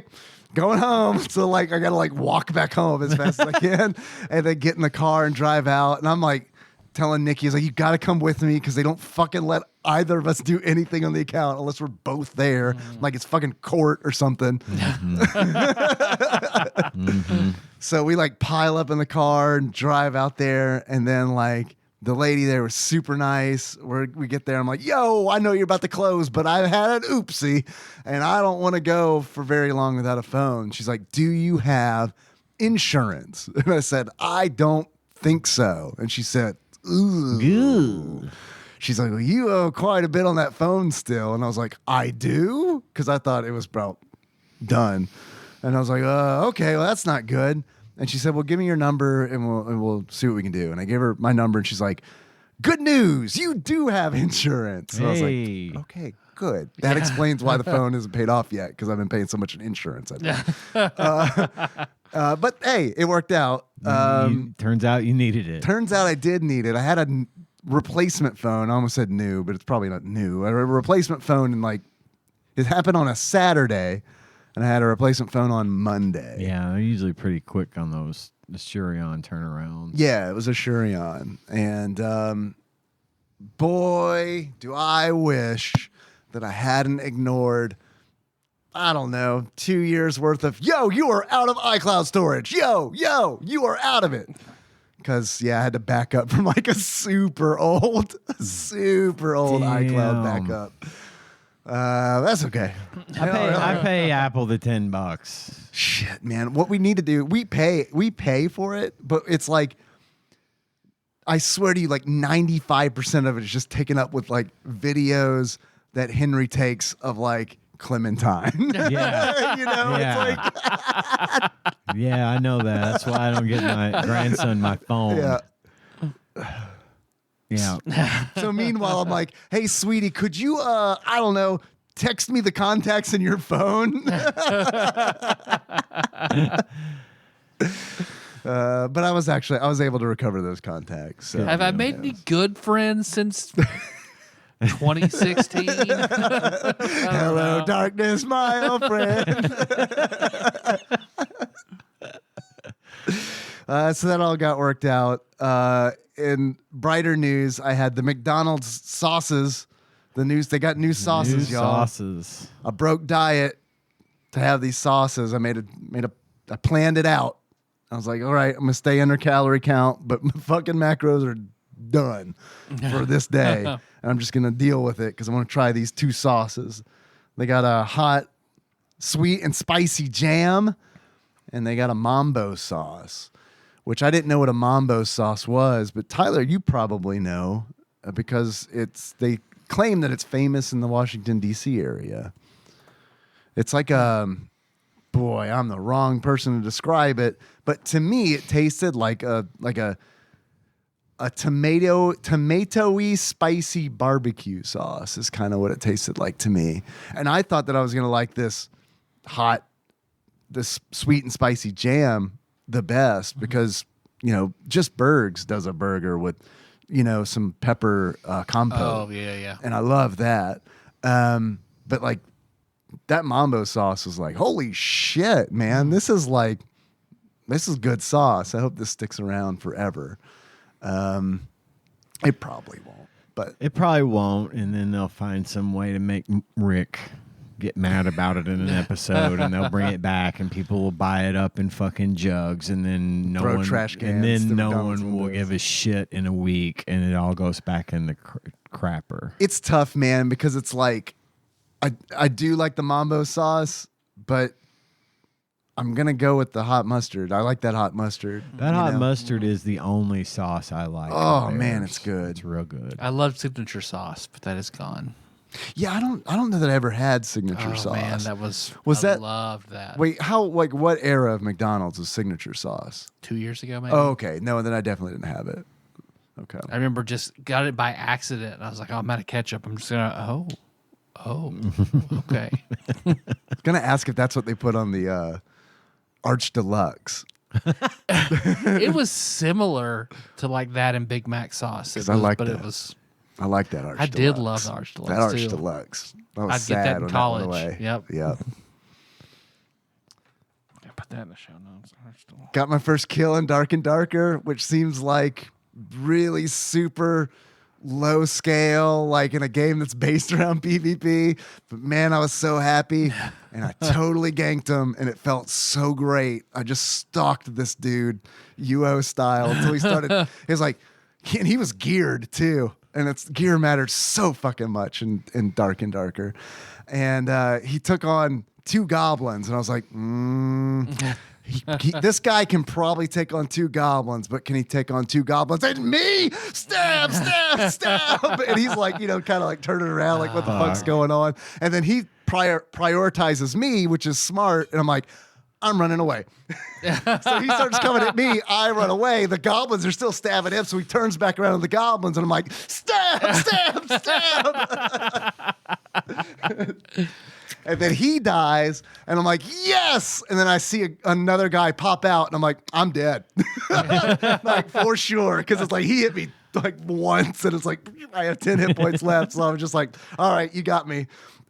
going home. So like I gotta like walk back home as fast as I can, and then get in the car and drive out. And I'm like telling Nikki, he's like, you gotta come with me because they don't fucking let either of us do anything on the account unless we're both there. Like it's fucking court or something. So we like pile up in the car and drive out there, and then like. The lady there was super nice. We get there. I'm like, yo, I know you're about to close, but I had an oopsie, and I don't want to go for very long without a phone. She's like, do you have insurance? And I said, I don't think so. And she said, ooh. She's like, well, you owe quite a bit on that phone still. And I was like, I do? Because I thought it was about done. And I was like, okay, well, that's not good. And she said, well, give me your number and we'll see what we can do. And I gave her my number and she's like, good news, you do have insurance. And I was like, okay, good. That explains why the phone isn't paid off yet because I've been paying so much in insurance. But hey, it worked out. Turns out you needed it. Turns out I did need it. I had a replacement phone. I almost said new, but it's probably not new. I had a replacement phone and like it happened on a Saturday. And I had a replacement phone on Monday. Yeah, they're usually pretty quick on those the Shurion turnarounds. Yeah, it was a Shurion. And boy, do I wish that I hadn't ignored, I don't know, 2 years worth of, yo, you are out of iCloud storage. Yo, you are out of it. Because, I had to back up from like a super old iCloud backup. That's okay. I pay Apple the $10. Shit, man. What we need to do, we pay for it, but it's like, I swear to you, like 95% of it is just taken up with like videos that Henry takes of like Clementine. Yeah. You know, Yeah. it's like, Yeah, I know that. That's why I don't get my grandson my phone. Yeah. Yeah. So meanwhile, I'm like, hey, sweetie, could you, I don't know, text me the contacts in your phone? But I was able to recover those contacts. So, Have I made any good friends since 2016? Hello, darkness, my old friend. So that all got worked out. And brighter news. I had the McDonald's sauces. The news, they got new sauces, y'all. Sauces. A broke diet to have these sauces. I planned it out. I was like, all right, I'm gonna stay under calorie count, but my fucking macros are done for this day. And I'm just gonna deal with it because I want to try these 2 sauces. They got a hot, sweet and spicy jam, and they got a mambo sauce, which I didn't know what a mambo sauce was, but Tyler, you probably know because they claim that it's famous in the Washington D.C. area. It's like boy, I'm the wrong person to describe it, but to me, it tasted like a tomatoey spicy barbecue sauce is kind of what it tasted like to me. And I thought that I was gonna like this sweet and spicy jam the best because just Berg's does a burger with some pepper compote. Oh yeah. And I love that. But like that mambo sauce was like, holy shit, man, this is good sauce. I hope this sticks around forever. It probably won't, but It probably won't, and then they'll find some way to make Rick get mad about it in an episode, and they'll bring it back, and people will buy it up in fucking jugs, and then Throw trash cans and then through no McDonald's one will windows. give a shit in a week, and it all goes back in the crapper. it's tough, man, because it's like I do like the mambo sauce, but I'm gonna go with the hot mustard. I like that hot mustard. That hot mustard is the only sauce I like. Oh, of man, theirs. it's good. It's real good. I love signature sauce, but that is gone. Yeah, I don't know that I ever had signature Oh sauce. man, I loved that. Wait, what era of McDonald's was signature sauce? 2 years ago, maybe. Oh, okay. No, then I definitely didn't have it. Okay. I remember just got it by accident. And I was like, oh, I'm out of ketchup. I'm just gonna okay. I was gonna ask if that's what they put on the Arch Deluxe. It was similar to like that and Big Mac sauce. It 'Cause I was, like but that. it was. I like that Arch I Deluxe. did love the Arch Deluxe That Arch too. Deluxe. I was I'd sad get that in when college. went away. Yep. Yep. I put that in the show notes. Arch Deluxe. Got my first kill in Dark and Darker, which seems like really super low scale, like in a game that's based around PvP. But man, I was so happy, and I totally ganked him, and it felt so great. I just stalked this dude, UO style, until he started. He was like, and he was geared too, and its gear mattered so fucking much in Dark and Darker. And he took on 2 goblins, and I was like, this guy can probably take on 2 goblins, but can he take on 2 goblins and me? Stab, stab, stab. And he's like, kind of like turning around, like, what the fuck's going on? And then he prioritizes me, which is smart. And I'm like, I'm running away. So he starts coming at me. I run away. The goblins are still stabbing him. So he turns back around to the goblins, and I'm like, stab, stab, stab. And then he dies, and I'm like, yes! And then I see another guy pop out, and I'm like, I'm dead. Like, for sure. Because it's like, he hit me like once, and it's like, I have 10 hit points left. So I was just like, all right, you got me.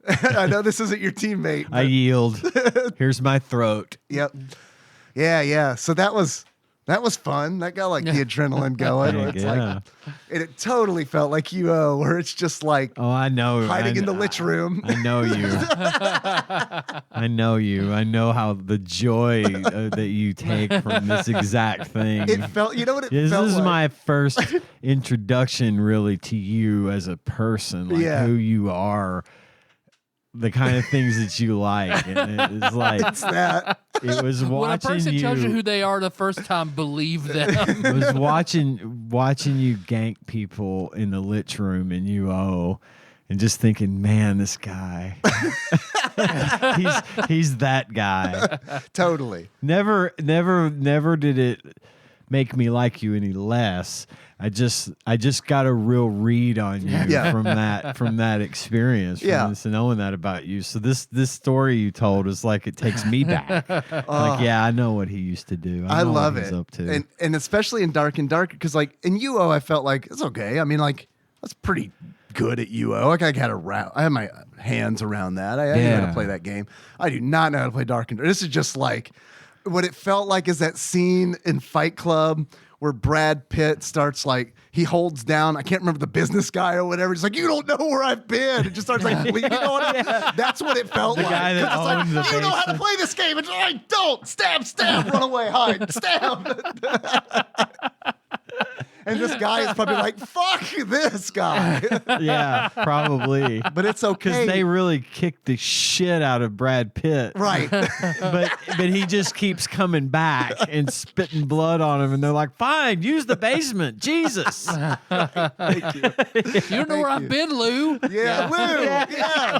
I know this isn't your teammate. I yield. Here's my throat. Yep. Yeah. So that was fun. That got like the adrenaline going. Where it's like, and it totally felt like UO, where it's just like, Oh, I know. hiding in the lich room. I know you. I know you. I know how the joy that you take from this exact thing. It felt, you know what it This felt is like? my first introduction really to you as a person, like Yeah. who you are, the kind of things that you like. And it was like, It's that. it was When a watching person you. tells you who they are the first time, believe them. It was watching you gank people in the lich room in UO and just thinking, man, this guy. he's that guy. Totally. Never did it make me like you any less. I just got a real read on you Yeah. from that experience, from Yeah. this, knowing that about you. So this story you told is like, it takes me back. Like, yeah, I know what he used to do. I know love what he's it. up to. And especially in Dark and Darker, because like in UO, I felt like it's okay. I mean, like, that's pretty good at UO. Like, I had my hands around that. I knew how to play that game. I do not know how to play Dark and Darker. This is just like, what it felt like is that scene in Fight Club where Brad Pitt starts like he holds down. I can't remember the business guy or whatever. He's like, "You don't know where I've been." It just starts like bleeding on him. That's what it felt The like. guy that 'Cause it's like, owns the you know how to basement. play this game. It's like, don't stab, run away, hide, stab. And this guy is probably like, "Fuck this guy." Yeah, probably. But it's okay. Because they really kicked the shit out of Brad Pitt. Right. But he just keeps coming back and spitting blood on him, and they're like, "Fine, use the basement." Jesus. Thank you. You don't know where I've been, Lou. Yeah, Lou. Yeah.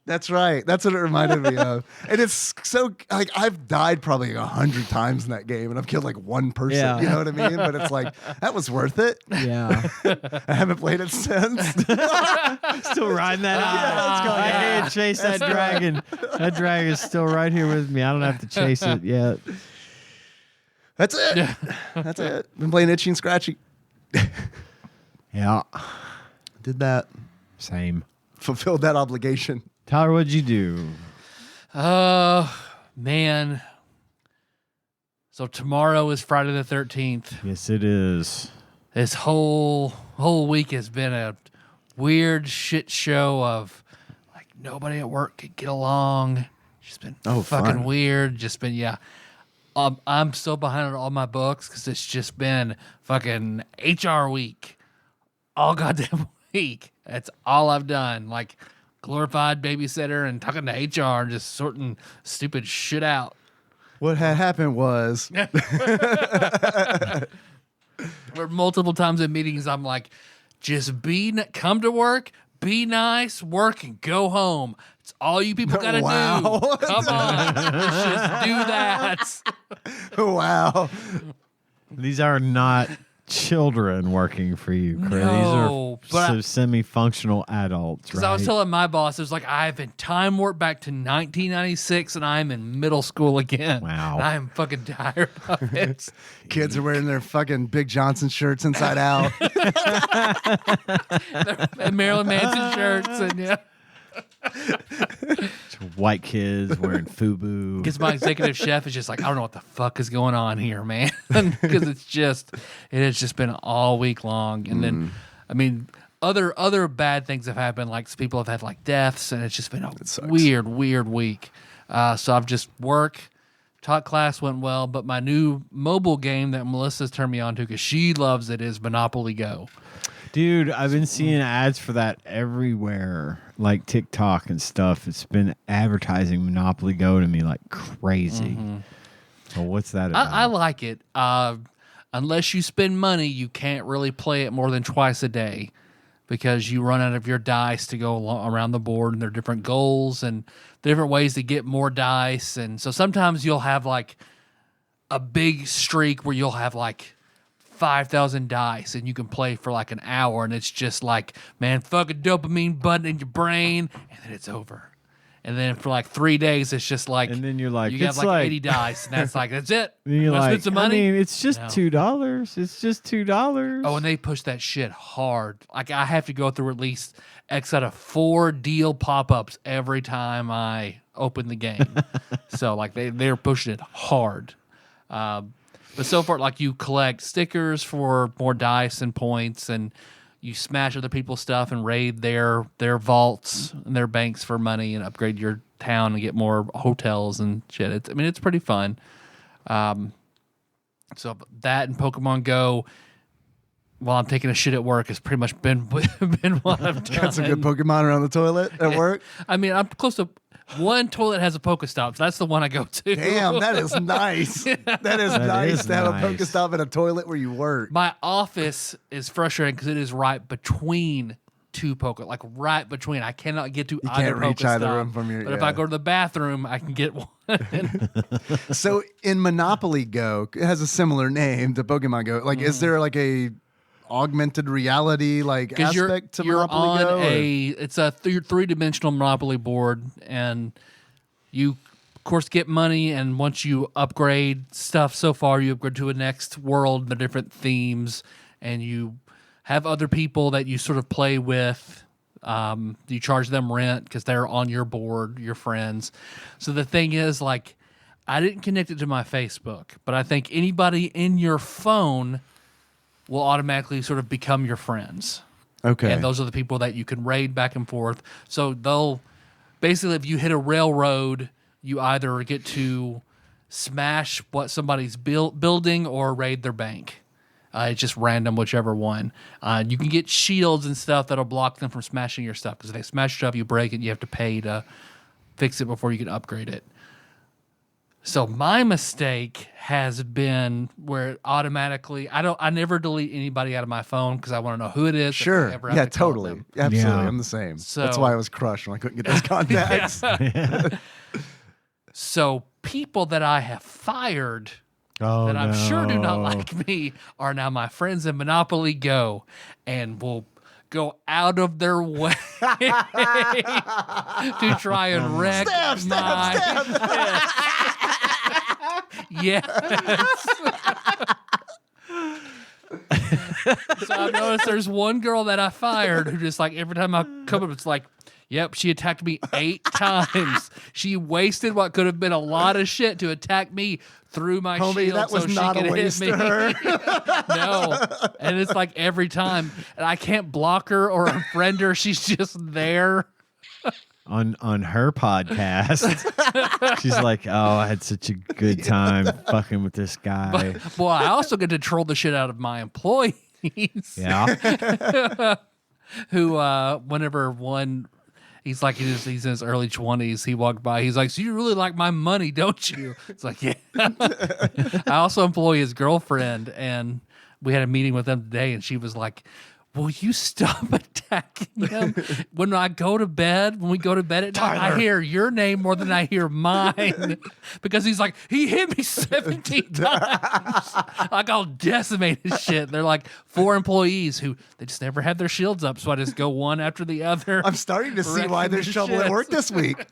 That's right. That's what it reminded me of. And it's so like I've died probably 100 times in that game, and I've killed like one person. Yeah. You know what I mean? But it's like that was worth it. Yeah. I haven't played it since. Still riding that high. Yeah, let's go. I can't chase that dragon. That dragon's still right here with me. I don't have to chase it yet. That's it. That's it. Been playing Itchy and Scratchy. Yeah. Did that. Same. Fulfilled that obligation. Tyler, what'd you do? Man. So tomorrow is Friday the 13th. Yes, it is. This whole week has been a weird shit show of like nobody at work could get along. Just been fucking fun. weird. Just been I'm so behind on all my books because it's just been fucking HR week, all goddamn week. That's all I've done. Like glorified babysitter and talking to HR and just sorting stupid shit out. What had happened was Where multiple times in meetings, I'm like, just come to work, be nice, work, and go home. It's all you people got to Wow. do. Come on. Let's just do that. wow. These are not children working for you, Chris. No, These but are semi-functional adults, Because right? I was telling my boss, it was like, I've been time warped back to 1996 and I'm in middle school again. Wow. And I'm fucking tired of it. Kids are wearing their fucking Big Johnson shirts inside out. And Marilyn Manson shirts and yeah. White kids wearing FUBU. Because my executive chef is just like, I don't know what the fuck is going on here, man. Because it has just been all week long. And then, I mean, other bad things have happened. Like people have had like deaths, and it's just been a weird week. So I've just taught class went well, but my new mobile game that Melissa's turned me on to because she loves it is Monopoly Go. Dude, I've been seeing ads for that everywhere, like TikTok and stuff. It's been advertising Monopoly Go to me like crazy. So what's that about? I like it. Unless you spend money, you can't really play it more than twice a day because you run out of your dice to go around the board, and there are different goals and different ways to get more dice. And so sometimes you'll have like a big streak where you'll have like 5,000 dice and you can play for like an hour, and it's just like, man, fuck a dopamine button in your brain, and then it's over. And then for like 3 days, it's just like, And then you're like, you have it's like like 80 dice, and that's like, that's it. And you're Wanna like, spend some money? I mean, it's just No. $2. It's just $2. Oh, and they push that shit hard. Like I have to go through at least X out of 4 deal pop-ups every time I open the game. So like they're pushing it hard. But so far, like you collect stickers for more dice and points, and you smash other people's stuff and raid their vaults and their banks for money and upgrade your town and get more hotels and shit. It's pretty fun. So that and Pokemon Go, while I'm taking a shit at work, has pretty much been what I've done. Got some good Pokemon around the toilet at work. I mean, I'm close to one toilet has a Pokestop. So that's the one I go to. Damn, that is nice. That is nice is to have nice. a Pokestop in a toilet where you work. My office is frustrating because it is right between two like right between. I cannot get to either can't reach Pokestop. either of them from your- But if yeah. I go to the bathroom, I can get one. So in Monopoly Go, it has a similar name to Pokemon Go. Like, is there like a augmented reality like Because aspect to you're Monopoly on Go? or- it's a three-dimensional Monopoly board, and you of course get money, and once you upgrade stuff so far, you upgrade to a next world, the different themes, and you have other people that you sort of play with. You charge them rent because they're on your board, your friends. So the thing is, like, I didn't connect it to my Facebook, but I think anybody in your phone will automatically sort of become your friends. Okay. And those are the people that you can raid back and forth. So they'll basically, if you hit a railroad, you either get to smash what somebody's building or raid their bank. It's just random, whichever one. You can get shields and stuff that'll block them from smashing your stuff. Because if they smash stuff, you break it, you have to pay to fix it before you can upgrade it. So my mistake has been where it automatically, I never delete anybody out of my phone because I want to know who it is. Sure. If I ever have Yeah, to call totally. them. Absolutely. Yeah. I'm the same. So- That's why I was crushed when I couldn't get those contacts. So people that I have fired Oh, that I'm sure do not no. like me are now my friends in Monopoly Go and will go out of their way to try and wreck Yes. So I've noticed there's one girl that I fired who just like every time I come up, it's like, yep, she attacked me 8 times. She wasted what could have been a lot of shit to attack me through my Homie, shield that was so she not a could waste hit me. to her. No. And it's like every time. And I can't block her or unfriend her. She's just there. On her podcast, she's like, "Oh, I had such a good time fucking with this guy." Boy, I also get to troll the shit out of my employees. Yeah, Who, whenever one, he's like, he's in his early 20s, he walked by, he's like, so you really like my money, don't you? It's like, yeah. I also employ his girlfriend, and we had a meeting with them today, and she was like, will you stop attacking him? When we go to bed at night, I hear your name more than I hear mine. Because he's like, he hit me 17 times. Like, I'll decimate his shit. They're like 4 employees who, they just never have their shields up, so I just go one after the other. I'm starting to see why wrecking there's their trouble at shit. work this week.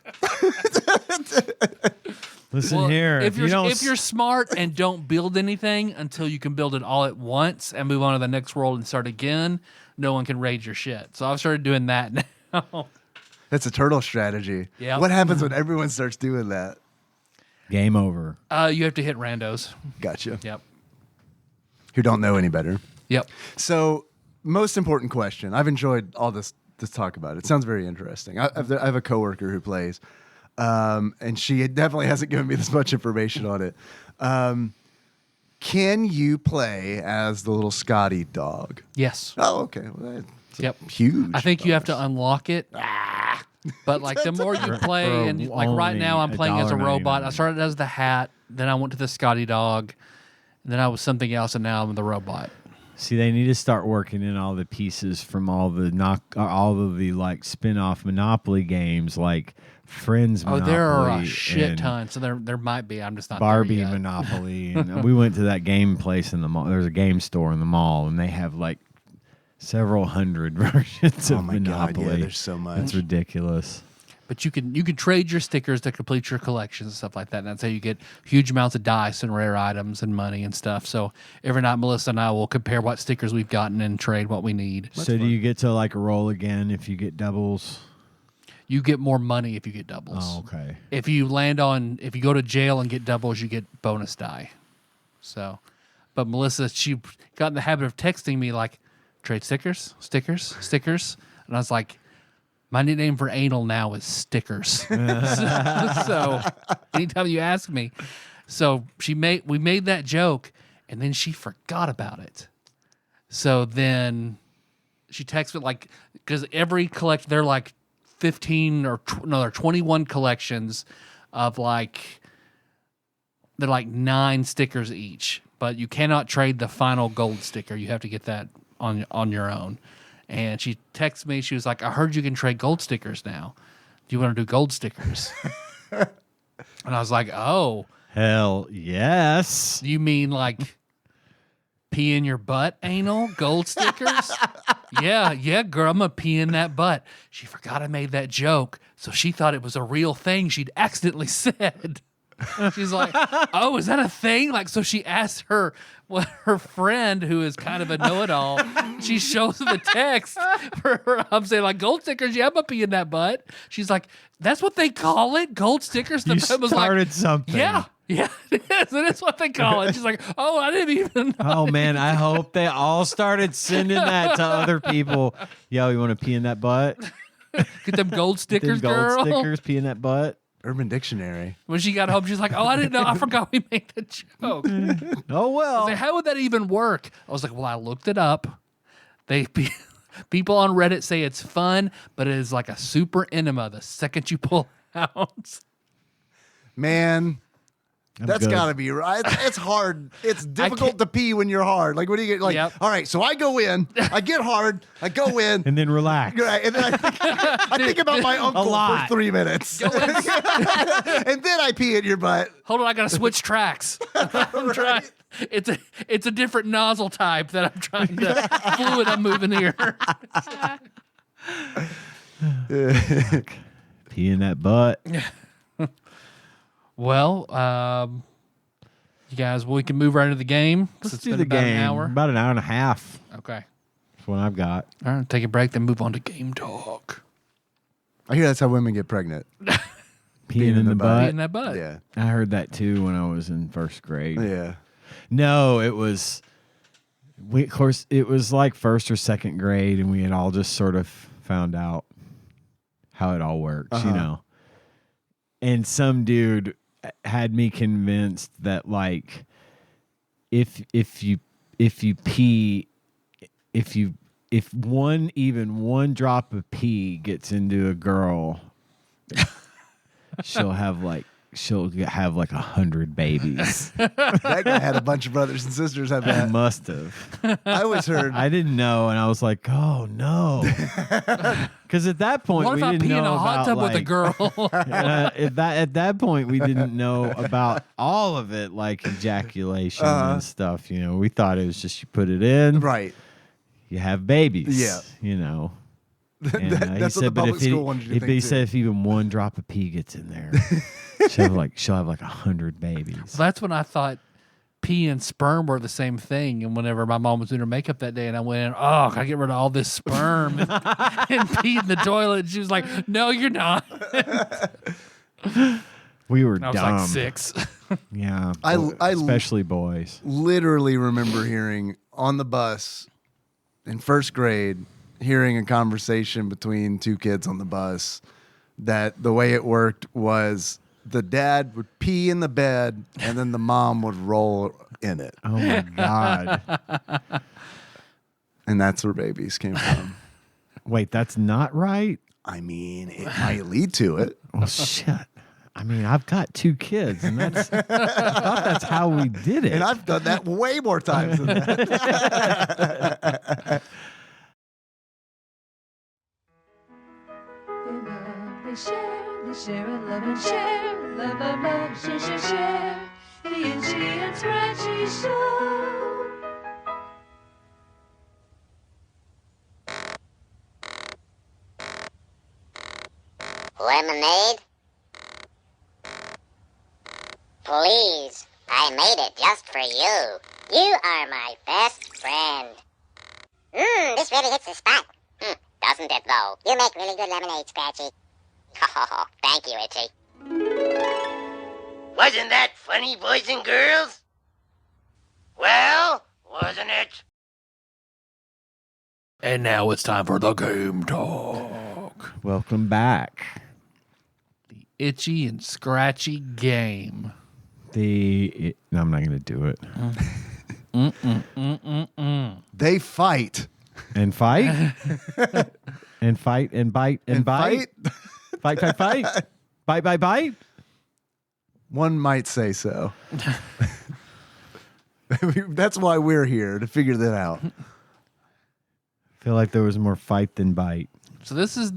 listen Well, here. if you don't, you're smart and don't build anything until you can build it all at once and move on to the next world and start again, no one can raid your shit. So I've started doing that now. That's a turtle strategy. Yep. What happens when everyone starts doing that? game over. You have to hit randos. Gotcha. Yep. Who don't know any better. Yep. So, most important question. I've enjoyed all this talk about it. It sounds very interesting. I have a coworker who plays, and she definitely hasn't given me this much information on it. Can you play as the little Scotty dog? Yes. Oh, okay. Well, that's Yep. huge. I think you have to unlock it. But like the more you play, For and like right now I'm only playing as a robot. $1.99. I started as the hat, then I went to the Scotty dog, and then I was something else, and now I'm the robot. See, they need to start working in all the pieces from all of the like spin-off Monopoly games, like Friends Oh, Monopoly. there are a shit and ton. So there might be. I'm just not Barbie there yet. Monopoly. And we went to that game place in the mall. There's a game store in the mall, and they have like several hundred versions Oh of my God, Monopoly. yeah, there's so much. It's ridiculous. But you can trade your stickers to complete your collections and stuff like that. And that's how you get huge amounts of dice and rare items and money and stuff. So every night Melissa and I will compare what stickers we've gotten and trade what we need. So do you get to like roll again if you get doubles? You get more money if you get doubles. Oh, okay. If you go to jail and get doubles, you get bonus die. So, but Melissa, she got in the habit of texting me like, trade stickers. And I was like, my nickname for anal now is Stickers. So anytime you ask me. So we made that joke, and then she forgot about it. So then she texted like, because every collection, they're like 15 or they're 21 collections of like, they're like 9 stickers each, but you cannot trade the final gold sticker. You have to get that on your own. And she texted me. She was like, I heard you can trade gold stickers now. Do you want to do gold stickers? And I was like, oh. Hell yes. You mean like pee in your butt anal gold stickers? Yeah, girl, I'm going to pee in that butt. She forgot I made that joke, so she thought it was a real thing she'd accidentally said. She's like, oh, is that a thing? Like, so she asked her friend, who is kind of a know-it-all, she shows her the text for her. I'm saying, like, gold stickers, yeah, I'm going to pee in that butt. She's like, that's what they call it? Gold stickers? You I was started like, something. Yeah, it is. It is what they call it. She's like, oh, I didn't even know. Oh, man, I hope they all started sending that to other people. Yo, you want to pee in that butt? Get them gold stickers, Them gold girl. stickers, pee in that butt. Urban Dictionary. When she got home, she's like, oh, I didn't know. I forgot we made the joke. Oh, well. I was like, how would that even work? I was like, well, I looked it up. People on Reddit say it's fun, but it is like a super enema the second you pull out. Man, that's good. got to be right. It's hard. It's difficult to pee when you're hard. Like, what do you get? Like, Yep. all right, so I go in, I get hard, I go in. And then relax. Right, and then I think about my uncle for lot. 3 minutes. And then I pee in your butt. Hold on, I gotta switch tracks. I'm trying. It's a different nozzle type that I'm trying to fluid I'm moving here. Pee in that butt. Well, you guys, we can move right into the game. Let's It's do been the about game. an hour. About an hour and a half. Okay. That's what I've got. All right, take a break, then move on to game talk. I hear that's how women get pregnant. Peeing in the Pee butt. in that butt. Yeah. I heard that too when I was in first grade. Yeah. No, it was. Of course, it was like first or second grade, and we had all just sort of found out how it all works, you know. And some dude had me convinced that, like, if even one drop of pee gets into a girl, she'll have like 100 babies. That guy had a bunch of brothers and sisters. I I bet. must have. I always heard. I didn't know, and I was like, "Oh no!" Because at that point, What if we I didn't pee in know a hot about, tub with a like, girl? at that point, we didn't know about all of it, like ejaculation and stuff. You know, we thought it was just you put it in, Right. you have babies. Yeah. you know. And, That's what the public school wanted you to think, he too. said if even one drop of pee gets in there, she'll have like 100 babies. That's when I thought pee and sperm were the same thing. And whenever my mom was doing her makeup that day, and I went in, oh, can I get rid of all this sperm and pee in the toilet? And she was like, no, you're not. We were I was dumb. like 6. Yeah, I especially boys. literally remember hearing on the bus in first grade, hearing a conversation between two kids on the bus that the way it worked was the dad would pee in the bed and then the mom would roll in it. Oh my god! And that's where babies came from. Wait, that's not right. I mean, it might lead to it. Well, shit. I mean, I've got 2 kids, and I thought that's how we did it. And I've done that way more times than that. They share and love and share, love, love, love, share, share, share. The Itchy and Scratchy Show. Lemonade? Please, I made it just for you. You are my best friend. This really hits the spot. Doesn't it, though? You make really good lemonade, Scratchy. Oh, thank you, Itchy. Wasn't that funny, boys and girls? Well, wasn't it? And now it's time for the game talk. Welcome back. The Itchy and Scratchy game. No, I'm not going to do it. They fight. And fight, and fight, and bite, and bite, fight, fight, fight, bite, bite, bite. One might say so. That's why we're here, to figure that out. I feel like there was more fight than bite. So this is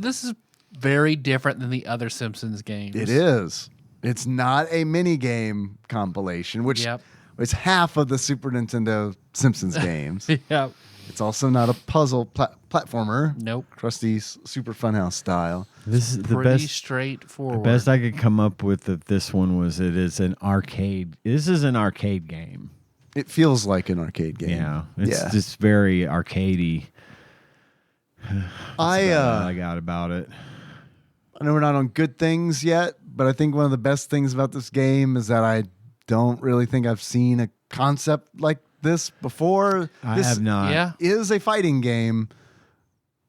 very different than the other Simpsons games. It is. It's not a mini game compilation, which Yep. is half of the Super Nintendo Simpsons games. Yep. It's also not a puzzle platformer. Nope. Krusty's Super Funhouse style. This is the Pretty best. straightforward. The best I could come up with of this one was it is an arcade. This is an arcade game. It feels like an arcade game. Yeah, it's just very arcadey. I got about it. know we're not on good things yet, but I think one of the best things about this game is that I don't really think I've seen a concept like this before. I This have not. Yeah. is a fighting game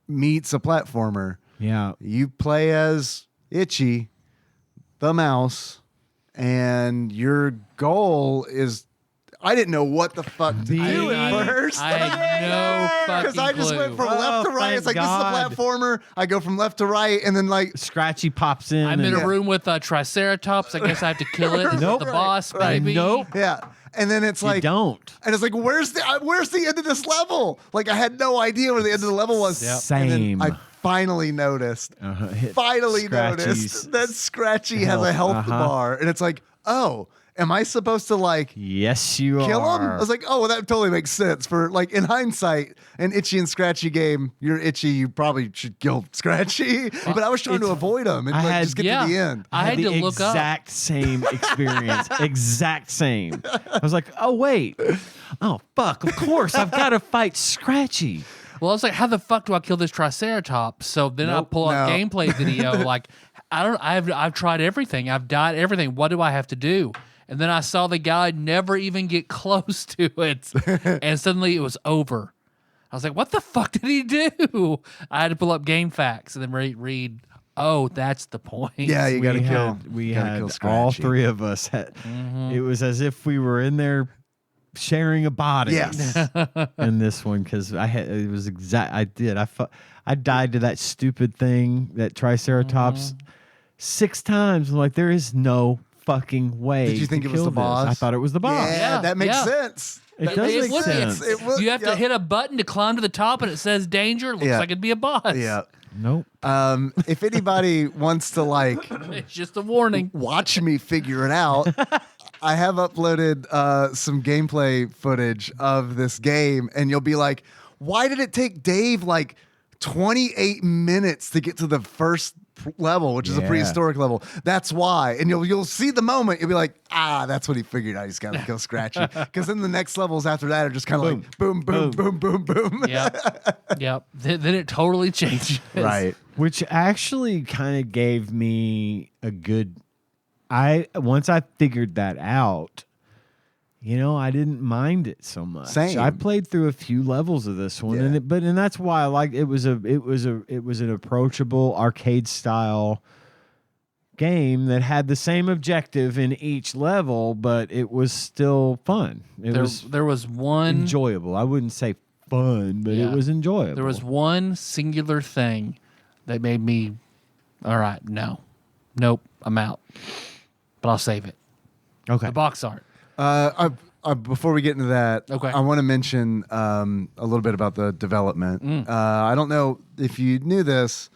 meets a platformer. Yeah. You play as Itchy, the mouse, and your goal is. I didn't know what the fuck to do at first. I had no fucking Because I just clue. went from left to right. thank It's like, God. this is a platformer. I go from left to right, and then like, Scratchy pops in. I'm in and- a room with a Triceratops. I guess I have to kill it. Is it Nope. the boss, Right. baby. Nope. yeah. And then it's You like, don't. and it's like, where's the end of this level? Like, I had no idea where the end of the level was. Yep. And then Same. I finally noticed. Hit Finally Scratchy's noticed that Scratchy has a health, health bar, and it's like, oh, am I supposed to like Yes, you kill are. him? I was like, oh, well, that totally makes sense. For like in hindsight, an Itchy and Scratchy game, you're Itchy, you probably should kill Scratchy. But I was trying to avoid him and I like, had- just get to the end. I had the to look up. exact same experience. Exact same. I was like, oh wait, oh fuck, of course I've got to fight Scratchy. Well, I was like, how the fuck do I kill this Triceratops? So then I pull up no. gameplay video. Like, I've tried everything. I've died everything. What do I have to do? And then I saw the guy never even get close to it, and suddenly it was over. I was like, what the fuck did he do? I had to pull up game facts and then read. Oh, that's the point. Yeah, you got to kill. We gotta had kill all Scratchy. three of us. It was as if we were in there sharing a body. Yes. In this one, because I had it was exact. I did. I died to that stupid thing, that Triceratops, 6 times. I'm like, there is no fucking way. Did you think to it was kill the this. boss? I thought it was the boss. Yeah, Yeah, that makes yeah. sense. It That does makes make sense. It would- You have to hit a button to climb to the top, and it says danger. Looks Yeah. like it'd be a boss. Yeah. Nope. If anybody wants to like It's just a warning. watch me figure it out, I have uploaded some gameplay footage of this game, and you'll be like, why did it take Dave like 28 minutes to get to the first level, which is a Yeah. prehistoric level? That's why. And you'll see the moment, you'll be like, that's what he figured out. He's got to kill Scratchy. Because then the next levels after that are just kind of like boom, boom, boom, boom, boom. Yep. Then it totally changes. Right. Which actually kind of gave me a good. Once I figured that out, I didn't mind it so much. Same. I played through a few levels of this one, Yeah. and that's why I like it. Was an approachable arcade style game that had the same objective in each level, but it was still fun. There was one Enjoyable. I wouldn't say fun, but Yeah. it was enjoyable. There was one singular thing that made me, all right, nope, I'm out. But I'll save it. okay. The box art. Before we get into that, Okay. I want to mention a little bit about the development. I don't know if you knew this,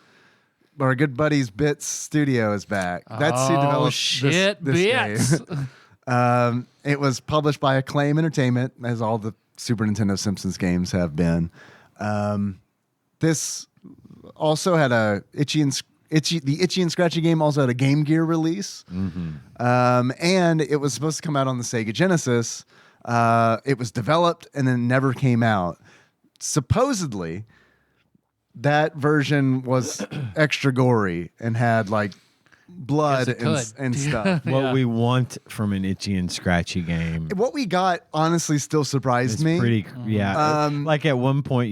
but our good buddies Bits Studio is back. That's who developed shit, this Bits. game. It was published by Acclaim Entertainment, as all the Super Nintendo Simpsons games have been. This also had the Itchy and Scratchy game also had a Game Gear release. And it was supposed to come out on the Sega Genesis. It was developed and then never came out. Supposedly, that version was extra gory and had like blood Yes, it could. and stuff. What we want from an Itchy and Scratchy game. What we got honestly still surprised It's me. pretty, yeah. Um, like at one point,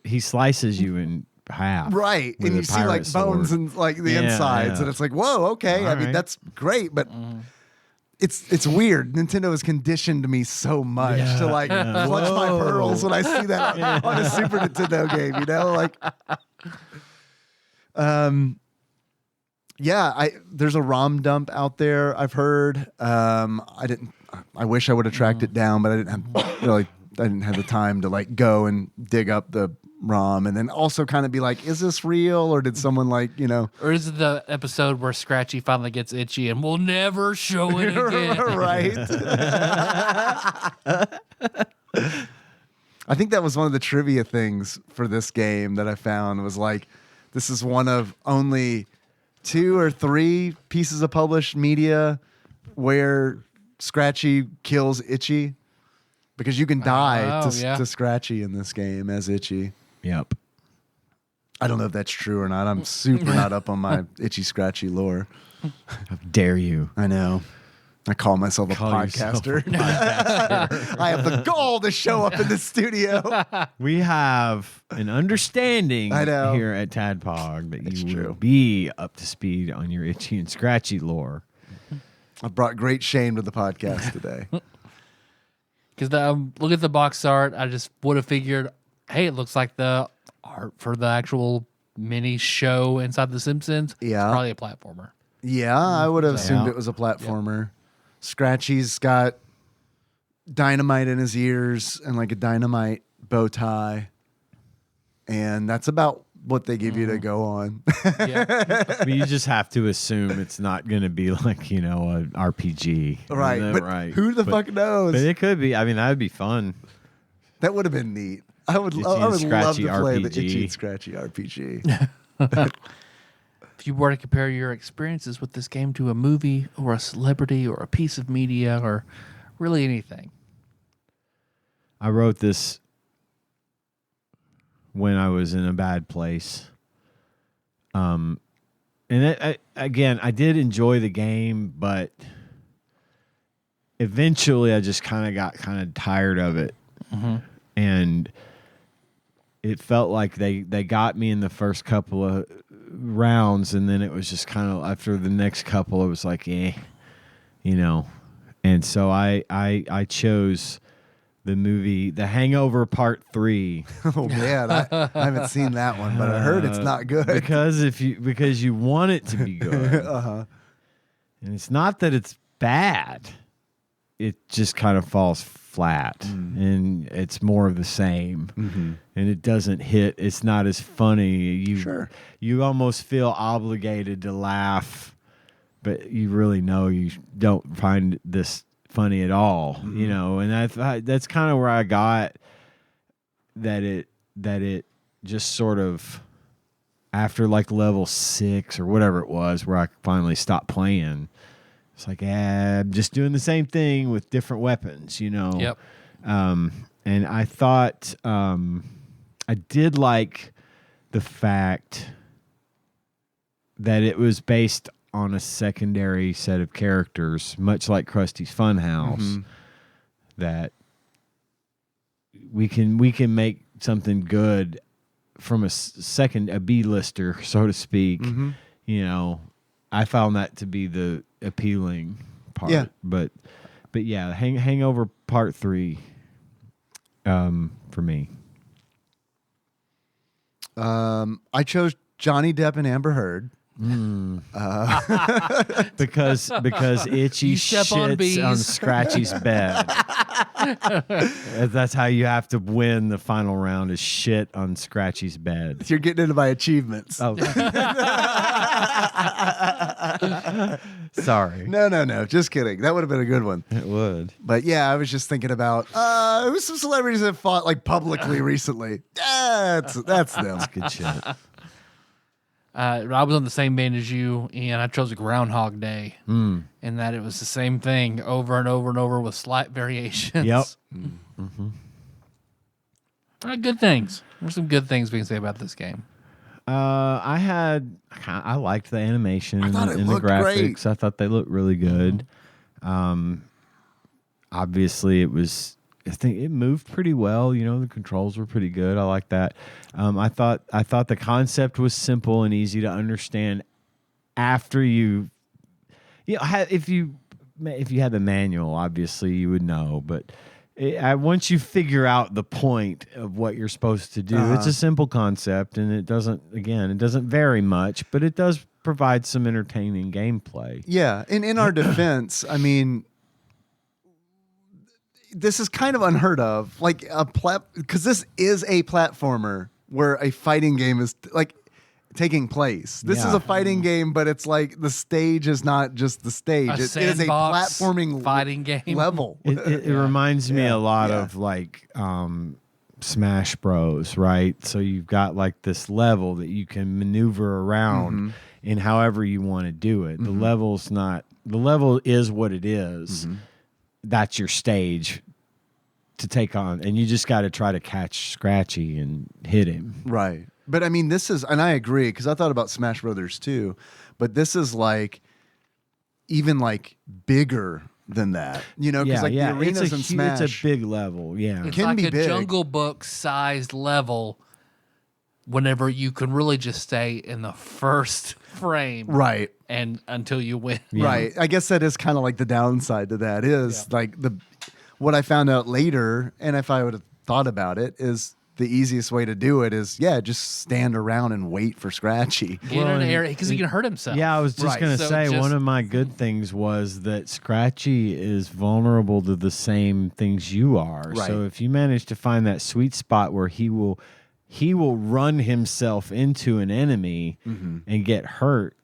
he slices you in half, Right. with And a you see like pirate bones sword. and like the Yeah, insides. yeah. And it's like, whoa, okay. All I mean, right. that's great, but it's weird. Nintendo has conditioned me so much to like clutch my Whoa. pearls when I see that on a Super Nintendo game, Like there's a ROM dump out there, I've heard. I wish I would have tracked it down, but I didn't have the time to like go and dig up the ROM and then also kind of be like, is this real or did someone Or is it the episode where Scratchy finally gets itchy and we'll never show it again? right? I think that was one of the trivia things for this game that I found was like, this is one of only 2 or 3 pieces of published media where Scratchy kills Itchy, because you can die to Scratchy in this game as Itchy. Yep. I don't know if that's true or not. I'm super not up on my Itchy Scratchy lore. How dare you? I know. I call myself a podcaster. I have the gall to show up in the studio. We have an understanding I know. here at TADPOG that It's you true. will be up to speed on your Itchy and Scratchy lore. I brought great shame to the podcast today. Because look at the box art, I just would have figured, hey, it looks like the art for the actual mini show inside The Simpsons. Yeah. It's probably a platformer. Yeah, I would have assumed Yeah. it was a platformer. Scratchy's got dynamite in his ears and like a dynamite bow tie. And that's about what they give you to go on. Yeah. But you just have to assume it's not going to be like, an RPG. Right. Isn't that But right? who the fuck knows? But it could be. I mean, that would be fun. That would have been neat. I would Itchy love and to Scratchy play the RPG. Itchy and Scratchy RPG. If you were to compare your experiences with this game to a movie or a celebrity or a piece of media or really anything. I wrote this when I was in a bad place. And I did enjoy the game, but eventually I just kind of got tired of it. Mm-hmm. And it felt like they got me in the first couple of rounds, and then it was just kind of after the next couple, it was like, And so I chose the movie The Hangover Part 3. Oh man, I haven't seen that one, but I heard it's not good. because you want it to be good. Uh-huh. And it's not that it's bad. It just kind of falls flat, and it's more of the same. Mm-hmm. And it doesn't hit. It's not as funny. Sure. You almost feel obligated to laugh, but you really know you don't find this funny at all. And I thought that's kind of where I got that it just sort of, after like level 6 or whatever it was, where I finally stopped playing. It's like, I'm just doing the same thing with different weapons, Yep. And I thought I did like the fact that it was based on a secondary set of characters, much like Krusty's Funhouse, that we can make something good from a B-lister, so to speak. I found that to be the appealing part. Yeah. But yeah, Hangover Part 3 for me. I chose Johnny Depp and Amber Heard. Because Itchy You step on shits bees. on Scratchy's bed. That's how you have to win the final round, is shit on Scratchy's bed. You're getting into my achievements. Oh. Sorry. No. Just kidding. That would have been a good one. It would. But yeah, I was just thinking about who's some celebrities that fought like publicly recently. That's them. That's good shit. I was on the same band as you, and I chose Groundhog Day, in that it was the same thing over and over and over with slight variations. Yep. Good things. There's some good things we can say about this game. I liked the animation and thought it the looked graphics. great. I thought they looked really good. Obviously, I think it moved pretty well. The controls were pretty good. I like that. I thought the concept was simple and easy to understand. After if you had the manual, obviously you would know. But once you figure out the point of what you're supposed to do, it's a simple concept, and it doesn't vary much, but it does provide some entertaining gameplay. Yeah, and in our defense, I mean, this is kind of unheard of. Like because this is a platformer where a fighting game is like taking place. This is Yeah. a fighting game, but it's like the stage is not just the stage. It is a sandbox platforming fighting game level. It reminds me a lot Yeah. of like Smash Bros, right? So you've got like this level that you can maneuver around in however you want to do it. The level is what it is. That's your stage to take on, and you just got to try to catch Scratchy and hit him. Right. But I mean, this is, and I agree, because I thought about Smash Brothers too, but this is like even like bigger than that, you know, because like the arenas in Smash, it's a big level. Yeah, It's can like be a big. Jungle Book sized level. Whenever you can really just stay in the first frame, right? And until you win, Right. I guess that is kind of like the downside to that is like what I found out later, and if I would have thought about it, is the easiest way to do it is just stand around and wait for Scratchy. get in an area because he can hurt himself. Yeah, I was just Right. going to So say just- one of my good things was that Scratchy is vulnerable to the same things you are. Right. So if you manage to find that sweet spot where he will run himself into an enemy and get hurt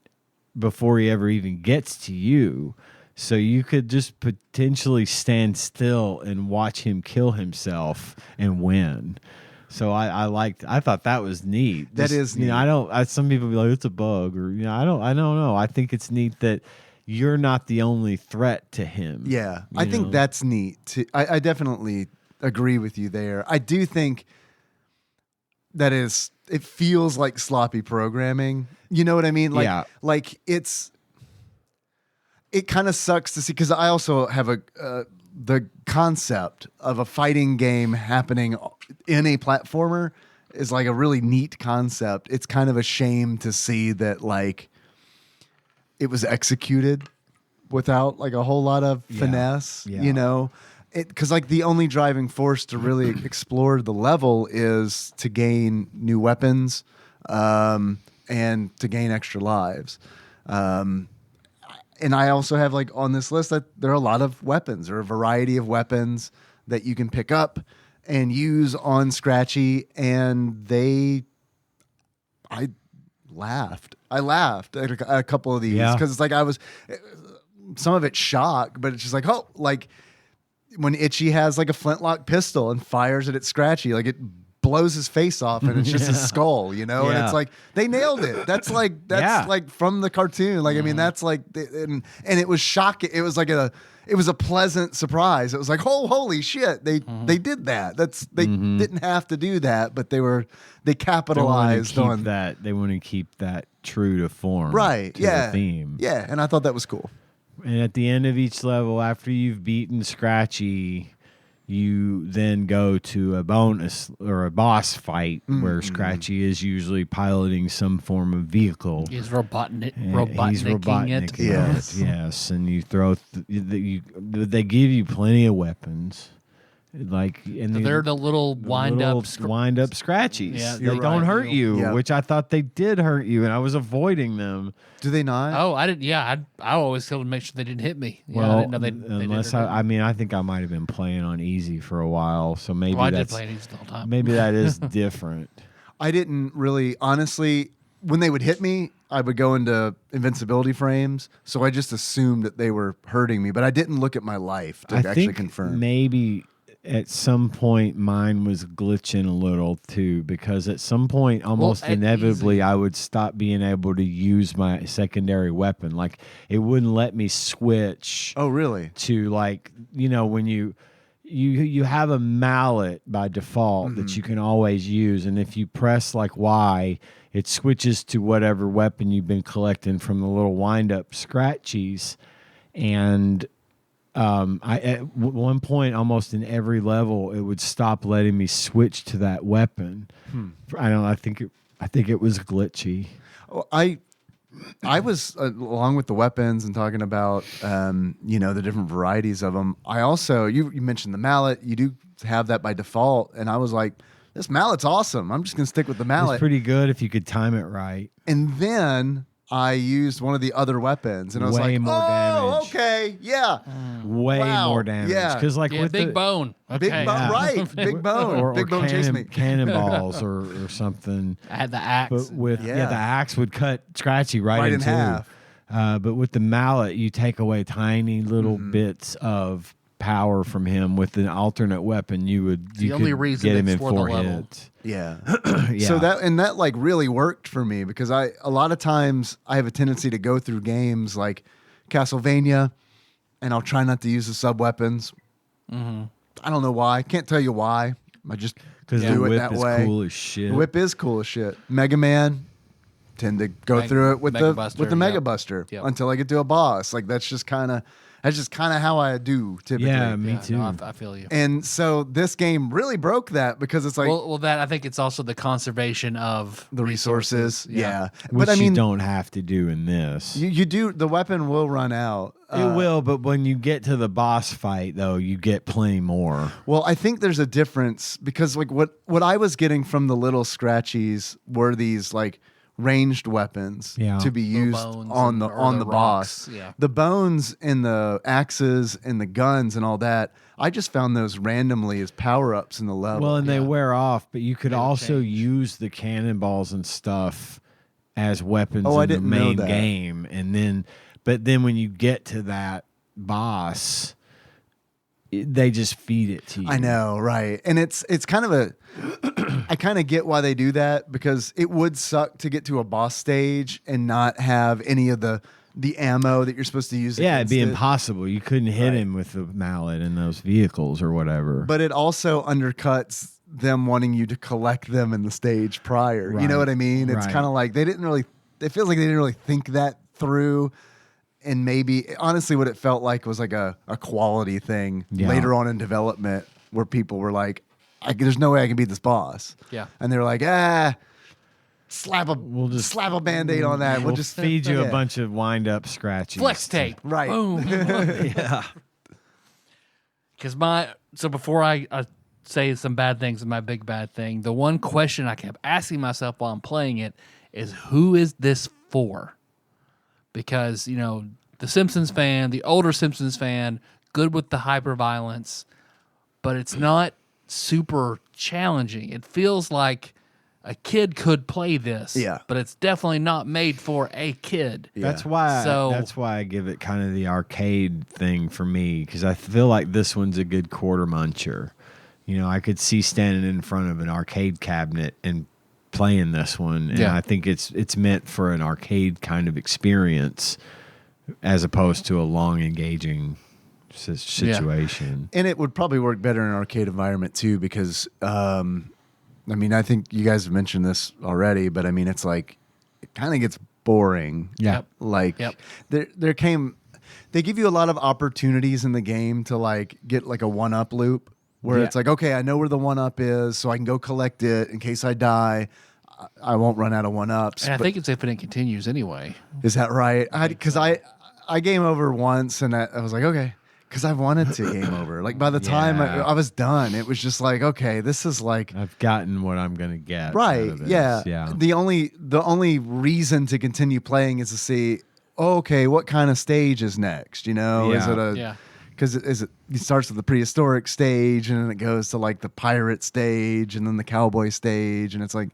before he ever even gets to you. So you could just potentially stand still and watch him kill himself and win. So I thought that was neat. That is you know, neat. some people be like, it's a bug, or I don't know. I think it's neat that you're not the only threat to him. Yeah, you I think know? that's neat. I definitely agree with you there. I do think that it feels like sloppy programming. You know what I mean? Like, Yeah. like it kind of sucks to see, because I also have the concept of a fighting game happening in a platformer is like a really neat concept. It's kind of a shame to see that like it was executed without like a whole lot of finesse, Yeah. you know? Because like the only driving force to really explore the level is to gain new weapons and to gain extra lives. And I also have like on this list that there are a lot of weapons, or a variety of weapons that you can pick up and use on Scratchy, and I laughed at a couple of these because it's like some of it's shock, but it's just like, oh, like when Itchy has like a flintlock pistol and fires it at Scratchy, like it blows his face off and it's just his skull, you know? And Yeah. it's like, they nailed it. That's like from the cartoon. Like, I mean, that's like, and it was shocking. It was like it was a pleasant surprise. It was like, oh, holy shit. They did that. They didn't have to do that, but they capitalized on that. They want to keep that true to form. Right. To Yeah. the theme. Yeah. And I thought that was cool. And at the end of each level, after you've beaten Scratchy, you then go to a bonus or a boss fight where Scratchy is usually piloting some form of vehicle. He's robotnicking He's it. robotnicking Yes. it. Yes. And you throw, they give you plenty of weapons. Like, and They're the little wind up Scratchies. Yeah, they you're don't right. hurt you, Yeah. which I thought they did hurt you, and I was avoiding them. Do they not? Oh, I didn't. Yeah, I always told them to make sure they didn't hit me. Yeah, I Well, didn't know they unless did or I mean, I think I might have been playing on easy for a while, so maybe I did that's play these the whole time. maybe that is different. I didn't really, honestly, when they would hit me, I would go into invincibility frames. So I just assumed that they were hurting me, but I didn't look at my life to I actually think confirm. maybe at some point mine was glitching a little too, because at some point almost at inevitably easy. I would stop being able to use my secondary weapon. Like it wouldn't let me switch Oh, really? to, like, you know, when you have a mallet by default that you can always use, and if you press like Y, it switches to whatever weapon you've been collecting from the little wind up Scratchies. And at one point, almost in every level, it would stop letting me switch to that weapon. I don't know. I think it was glitchy. Oh, I was along with the weapons and talking about the different varieties of them. I also you mentioned the mallet. You do have that by default, and I was like, this mallet's awesome. I'm just gonna stick with the mallet. It's pretty good if you could time it right. And then I used one of the other weapons, and I was Way like, more damage. okay, yeah, Way Wow. more damage. Yeah. Because like Yeah, with big the, bone. big Okay. bone, Yeah. right? Big bone, big bone chased me. cannonballs or something. I had the axe. But with Yeah. the axe would cut Scratchy right in in two. half. But with the mallet, you take away tiny little bits of power from him. With an alternate weapon, you the only could reason get him it's in for the 4 level. hits. Yeah. Yeah. So that like really worked for me because a lot of times I have a tendency to go through games like Castlevania and I'll try not to use the sub weapons. Mm-hmm. I don't know why. Can't tell you why. I just because do the it whip that is way. cool as shit. The whip is cool as shit. Mega Man, tend to go Mega- through it with Mega the Buster, Mega yep. Buster Yep. until I get to a boss. Like that's just kind of how I do typically. Yeah, me Yeah, too. no, I feel you. And so this game really broke that because it's like Well, that I think it's also the conservation of the resources. Yeah. Which But I mean, you don't have to do in this. you do. The weapon will run out. It will, but when you get to the boss fight, though, you get plenty more. Well, I think there's a difference because like what I was getting from the little Scratchies were these like ranged weapons Yeah. to be used bones on and- the or on the the rocks, boss. yeah. The bones and the axes and the guns and all that. I just found those randomly as power ups in the level. Well, and they yeah. wear off, but you could They would also change. use the cannonballs and stuff as weapons Oh, I in the didn't know main that. game. And then, but then when you get to that boss, they just feed it to you. I know, right? And it's kind of a I kind of get why they do that because it would suck to get to a boss stage and not have any of the ammo that you're supposed to use. Yeah, it'd be against it. impossible. You couldn't hit Right. him with the mallet in those vehicles or whatever. But it also undercuts them wanting you to collect them in the stage prior. You know Right. what I mean? It's Right. kind of like it feels like they didn't really think that through. And maybe honestly what it felt like was like a quality thing Yeah. later on in development where people were like, there's no way I can beat this boss. Yeah. And they're like, slap a Band-Aid on that. We'll just feed you Yeah. a bunch of wind-up scratches. Flex tape. Right. Boom. Yeah. Because before I say some bad things and my big bad thing, the one question I kept asking myself while I'm playing it is, who is this for? Because, the Simpsons fan, the older Simpsons fan, good with the hyper violence, but it's not super challenging. It feels like a kid could play this, Yeah. but it's definitely not made for a kid. Yeah. That's why I give it kind of the arcade thing for me, because I feel like this one's a good quarter muncher. I could see standing in front of an arcade cabinet and playing this one, and Yeah. I think it's meant for an arcade kind of experience as opposed to a long engaging situation. And it would probably work better in an arcade environment too, because I think you guys have mentioned this already, but I mean, it's like it kind of gets boring. Yeah. Yep. Like Yep. they give you a lot of opportunities in the game to like get like a one-up loop where Yeah. it's like, okay, I know where the one-up is, so I can go collect it in case I die. I won't run out of one-ups. And I But think it's infinite continues anyway. is that right? Because I game over once and I was like, okay. Because I wanted to game over. Like by the time Yeah. I was done, it was just like, okay, this is like I've gotten what I'm gonna get. out right. of this. Yeah. Yeah. The only reason to continue playing is to see, okay, what kind of stage is next? Is Yeah. it a Yeah. because it starts with the prehistoric stage and then it goes to like the pirate stage and then the cowboy stage and it's like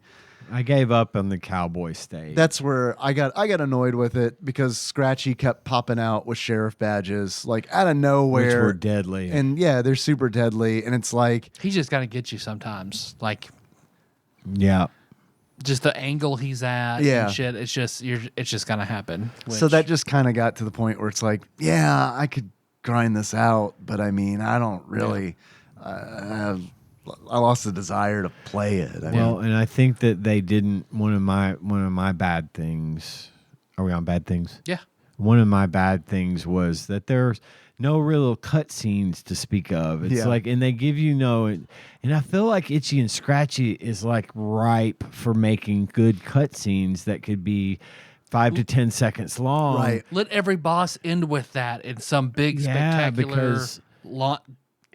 I gave up on the cowboy stage. that's where I got annoyed with it because Scratchy kept popping out with sheriff badges like out of nowhere, which were deadly. and yeah, they're super deadly, and it's like He's just got to get you sometimes. Like, yeah. just the angle he's at Yeah. and shit. It's just going to happen. so which- that just kind of got to the point where it's like, yeah, I could grind this out, but I mean, I don't really. I lost the desire to play it. I Well, mean, and I think that they didn't. One of my bad things. Are we on bad things? Yeah. One of my bad things was that there's no real cutscenes to speak of. It's Yeah. like, and they give you no, and I feel like Itchy and Scratchy is like ripe for making good cutscenes that could be 5 to 10 seconds long. right. Let every boss end with that in some big Yeah, spectacular because-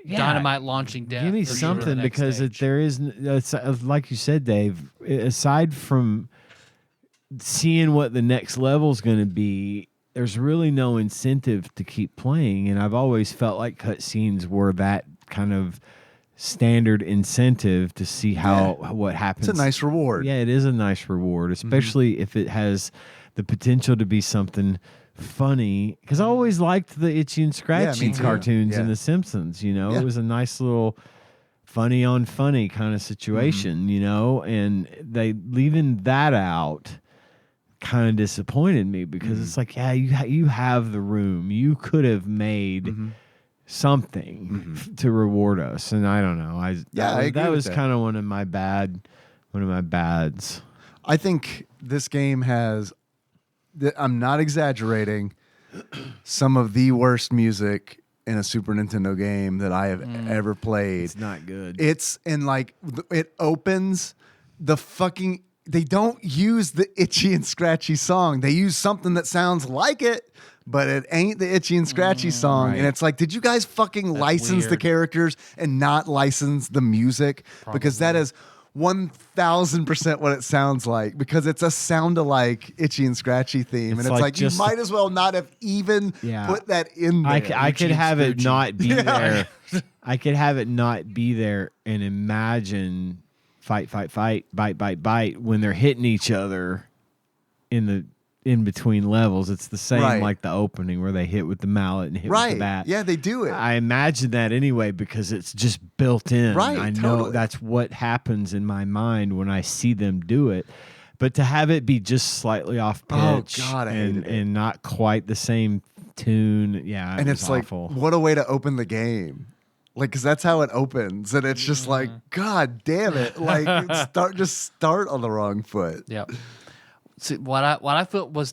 Yeah. dynamite launching death. Give me or whatever something the next because stage. there is, it's, like you said, Dave. Aside from seeing what the next level is going to be, there's really no incentive to keep playing. And I've always felt like cutscenes were that kind of standard incentive to see what happens. It's a nice reward. Yeah, it is a nice reward, especially if it has the potential to be something funny because I always liked the Itchy and Scratchy me too. cartoons Yeah. in The Simpsons. You know, Yeah. it was a nice little funny on funny kind of situation. You know, and they leaving that out kind of disappointed me because it's like, yeah, you have the room. You could have made something to reward us, and I don't know. I agree that with was that. kind of one of my bads. I think this game has, I'm not exaggerating, some of the worst music in a Super Nintendo game that I have ever played. It's not good. It's and like it opens the fucking. They don't use the Itchy and Scratchy song. They use something that sounds like it, but it ain't the Itchy and Scratchy song. right. And it's like, did you guys fucking license the weird. characters and not license the music? Because that is 1000% what it sounds like. Because it's a sound-alike Itchy and Scratchy theme, It's and it's like like you just- might as well not have even Yeah. put that in there. I could have it Scroochy. not be there. I could have it not be there and imagine fight, bite when they're hitting each other in between levels. It's the same Right. like the opening where they hit with the mallet and hit with the Right. bat. Yeah, they do it. I imagine that anyway because it's just built in. Right, I know totally. that's what happens in my mind when I see them do it. But to have it be just slightly off Oh, pitch God, I and, hated it. and not quite the same tune, yeah, And it was it's like, awful. what a way to open the game. Like, because that's how it opens. And it's just like, God damn it. Like, start on the wrong foot. Yep. See, what I felt was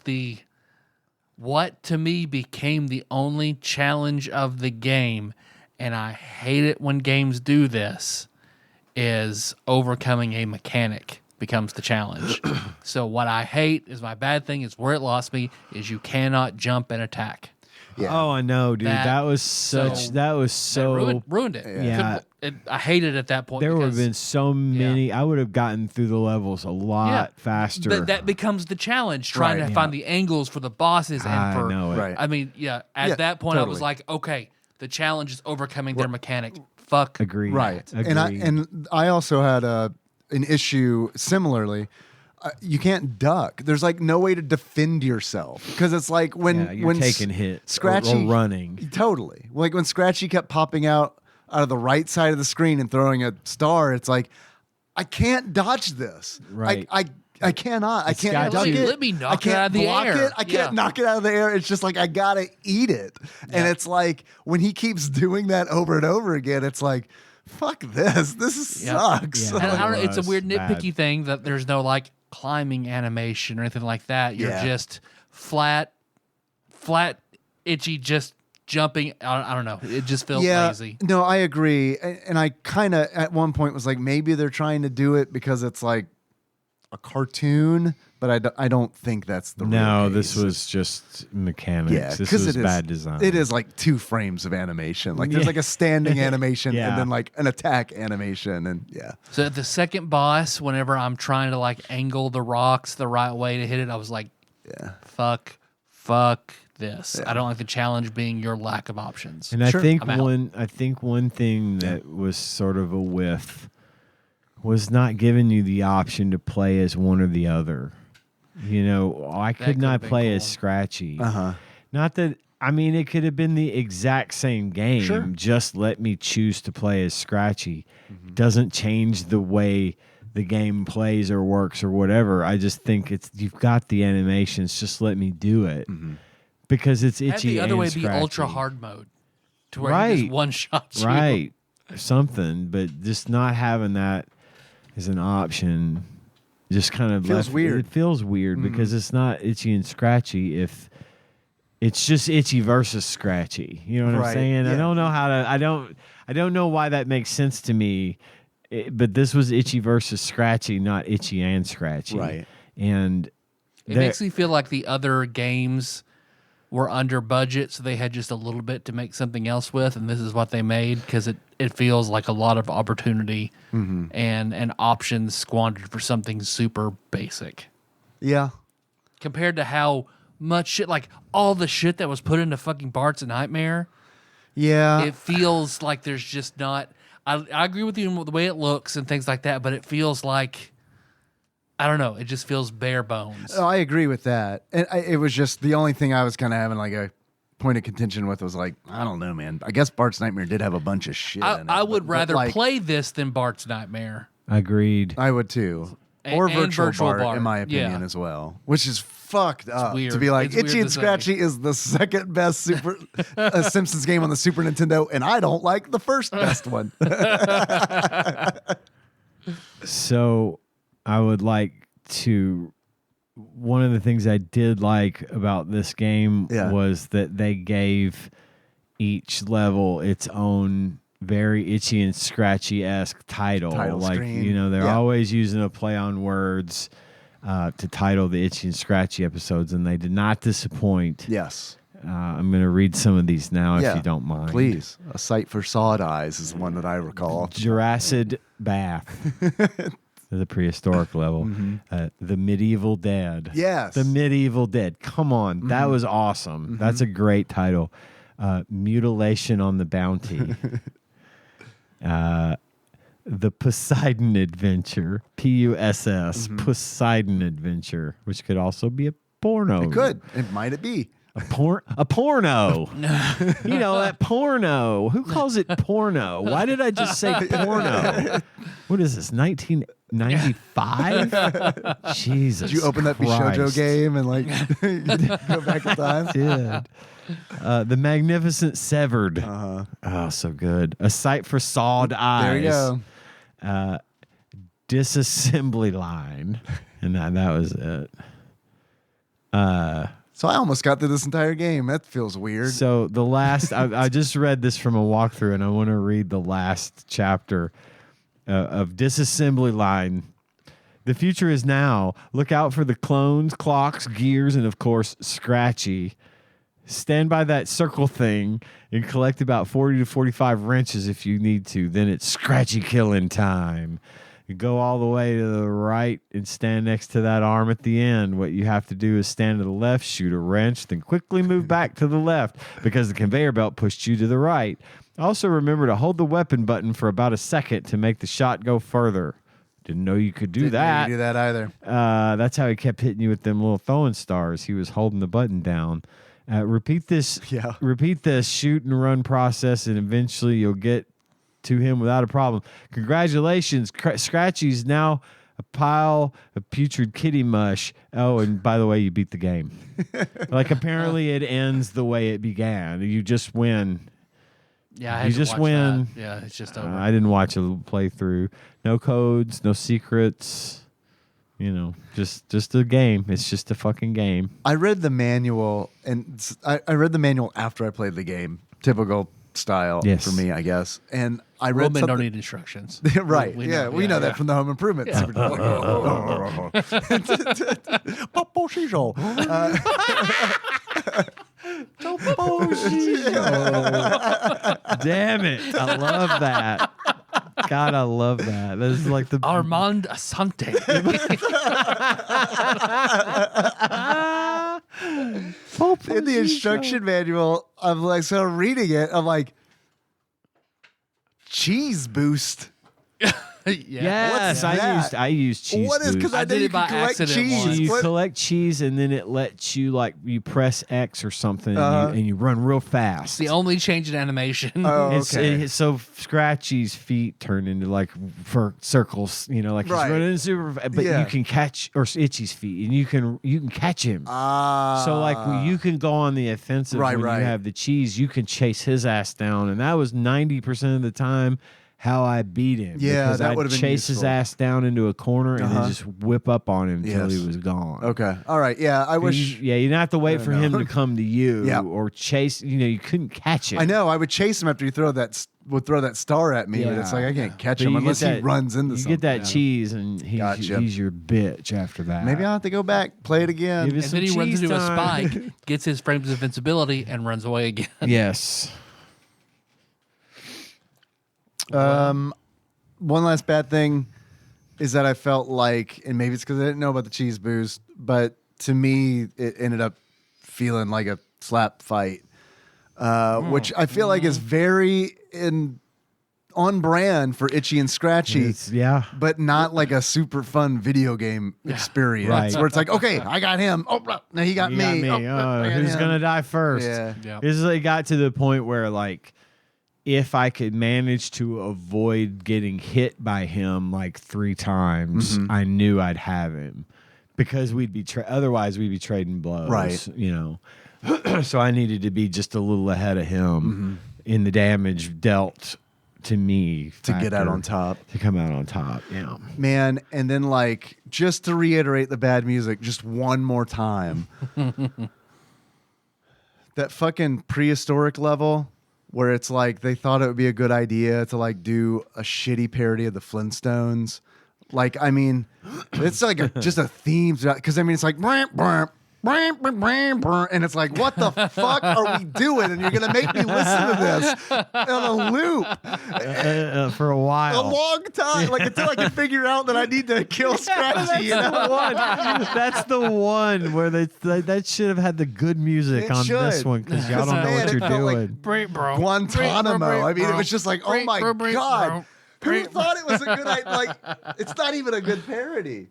what to me became the only challenge of the game, and I hate it when games do this, is overcoming a mechanic becomes the challenge. So what I hate is my bad thing is where it lost me is you cannot jump and attack. Yeah. Oh, I know, dude. That- That was such. so- That was That so. ruined it. Yeah. I hated it at that point. There would have because been so many. I would have gotten through the levels a lot faster. that becomes the challenge, trying Right. to find the angles for the bosses and I for know it. Right. I mean, yeah, at Yeah, that point I was totally. like, okay, the challenge is overcoming their mechanic. Fuck. Agreed. Right. Agreed. And I also had an issue similarly. You can't duck. There's like no way to defend yourself because it's like when Yeah, you're when taking hits Scratchy or running. Totally. Like when Scratchy kept popping out of the right side of the screen and throwing a star, it's like I can't dodge this. Right. I cannot. I can't Scratchy- duck it. Let me knock I it can't out of the block air. it. I can't Yeah. knock it out of the air. It's just like I gotta eat it. And it's like when he keeps doing that over and over again, it's like, fuck this. This Yeah. sucks. Yeah. And I don't know, it's a was weird bad. nitpicky thing that there's no like climbing animation or anything like that. You're Yeah. just flat, itchy, just jumping. I don't know. It just felt lazy. No, I agree. And I kind of at one point was like, maybe they're trying to do it because it's like a cartoon, but I don't think that's the No, real this case. was just mechanics. Yeah, this because was it is bad design. It is like 2 frames of animation. Like there's Yeah. like a standing animation Yeah. and then like an attack animation, and yeah, So at the second boss, whenever I'm trying to like angle the rocks the right way to hit it, I was like, yeah. fuck this. I don't like the challenge being your lack of options. And I think I'm out. one thing that was sort of a whiff was not giving you the option to play as one or the other. You know, I could could've not been play as cool. Scratchy. Uh-huh. Not that I mean, it could have been the exact same game. Sure. Just let me choose to play as Scratchy. Mm-hmm. Doesn't change the way the game plays or works or whatever. I just think you've got the animations. Just let me do it because it's Have itchy. the other and way be Scratchy. ultra hard mode, to where you Right. just one shot you. Right. Something, but just not having that as an option just kind of Feels weird. It feels weird because it's not itchy and scratchy if it's just itchy versus scratchy. You know what I'm Right, saying? I yeah. don't know how to I don't know why that makes sense to me. But this was itchy versus scratchy, not itchy and scratchy. Right. And It makes me feel like the other games were under budget, so they had just a little bit to make something else with, and this is what they made because it feels like a lot of opportunity and options squandered for something super basic Yeah. compared to how much shit, like all the shit that was put into fucking Bart's Nightmare. Yeah. It feels like there's just not. I agree with you on the way it looks and things like that, but it feels like I don't know. It just feels bare bones. Oh, I agree with that. And it was just the only thing I was kind of having like a point of contention with was like, I don't know, man. I guess Bart's Nightmare did have a bunch of shit in it. I would but rather like, play this than Bart's Nightmare. Agreed. I would too. And- Or and Virtual, Virtual Bart, in my opinion, yeah. as well. Which is fucked up. weird. To be like, It's weird Itchy and to say. Scratchy is the second best Simpsons game on the Super Nintendo, and I don't like the first best one. So I would like to. One of the things I did like about this game was that they gave each level its own very Itchy and Scratchy-esque title. Like, screen. you know, they're always using a play on words to title the Itchy and Scratchy episodes, and they did not disappoint. Yes. I'm going to read some of these now, if you don't mind. Please. A Sight for Sawed Eyes is the one that I recall. Jurassic Bath. The prehistoric level. The Medieval Dead. Yes. The Medieval Dead. Come on. That was awesome. That's a great title. Mutilation on the Bounty. The Poseidon Adventure. P-U-S-S. Poseidon Adventure, which could also be a porno. It could. It might it be. A porno. You know, that porno. Who calls it porno? Why did I just say porno? What is this, 1995? Jesus Did you open that Christ. Bishojo game and like go back in time? Did. The Magnificent Severed. Oh, so good. A Sight for Sawed Eyes. There you go. Disassembly Line. And that was it. So I almost got through this entire game. That feels weird. So the last, I just read this from a walkthrough, and I want to read the last chapter of Disassembly Line. The future is now. Look out for the clones, clocks, gears, and of course, Scratchy. Stand by that circle thing and collect about 40 to 45 wrenches if you need to. Then it's Scratchy killing time. You go all the way to the right and stand next to that arm at the end. What you have to do is stand to the left, shoot a wrench, then quickly move back to the left because the conveyor belt pushed you to the right. Also remember to hold the weapon button for about a second to make the shot go further. Didn't know you could do Didn't know that. you do that either. That's how he kept hitting you with them little throwing stars. He was holding the button down. Repeat this shoot and run process, and eventually you'll get to him without a problem. Congratulations, Scratchy's now a pile of putrid kitty mush. Oh, and by the way, you beat the game. Like, apparently it ends the way it began. You just win. Yeah, I You had to just watch win. that. Yeah, it's just over. I didn't watch a playthrough. No codes, no secrets. You know, just a game. It's just a fucking game. I read the manual, and I read the manual after I played the game. Typical style for me, I guess. And I read Roman something. don't need instructions. Right. We We know that from the Home Improvement. Popo Shijo. Damn it. I love that. God, I love that. That is like the Armand Asante. In the instruction manual, I'm like, so I'm reading it. I'm like, cheese boost. Yes, What's I used cheese. What is? Because boost. I I know did you it by can collect accident cheese. once. You What? collect cheese, and then it lets you, like, you press X or something, and you run real fast. It's the only change in animation. Oh, It's, okay. so Scratchy's feet turn into like for circles, you know, like he's Right. running super, but Yeah. you can catch, or Itchy's feet, and you can catch him. So like you can go on the offensive Right, when right. you have the cheese, you can chase his ass down, and that was 90% of the time how I beat him. Yeah, because that I'd would've been chase his useful. ass down into a corner and then just whip up on him until Yes. he was gone. Okay. All right. Yeah. I wish. You didn't have to wait for him to come to you Yeah. or chase. You know, you couldn't catch him. I know. I would chase him after you throw that star at me, but it's like I can't catch But him you unless get he runs into you something. get that cheese, and Gotcha. he's your bitch after that. Maybe I'll have to go back, play it again. Give us And then he some runs cheese into a time. spike, gets his frames of invincibility, and runs away again. Yes. One last bad thing is that I felt like, and maybe it's because I didn't know about the cheese boost, but to me, it ended up feeling like a slap fight, which I feel like is very on brand for Itchy and Scratchy. Yeah. But not like a super fun video game experience Right. where it's like, okay, I got him. Oh, no, he got You me. got me. Oh, I got Who's him. gonna die first? Yeah. Yeah. It got to the point where like, if I could manage to avoid getting hit by him like 3 times, I knew I'd have him, because we'd be otherwise we'd be trading blows. Right. You know. So I needed to be just a little ahead of him in the damage dealt to me To get out factor, on top. to come out on top. Yeah. Man, and then like, just to reiterate the bad music just one more time. That fucking prehistoric level where it's like they thought it would be a good idea to like do a shitty parody of the Flintstones. Like, I mean, it's like just a theme, because I mean, it's like and it's like, what the fuck are we doing? And you're gonna make me listen to this on a loop For a while. a long time, like until I can figure out that I need to kill Scratchy. You know? That's the one where that should have had the good music It on this should. one, because y'all don't know Man, what it you're felt like doing. Guantanamo. I mean, it was just like, oh my God. Who thought it was a good idea? Like, it's not even a good parody.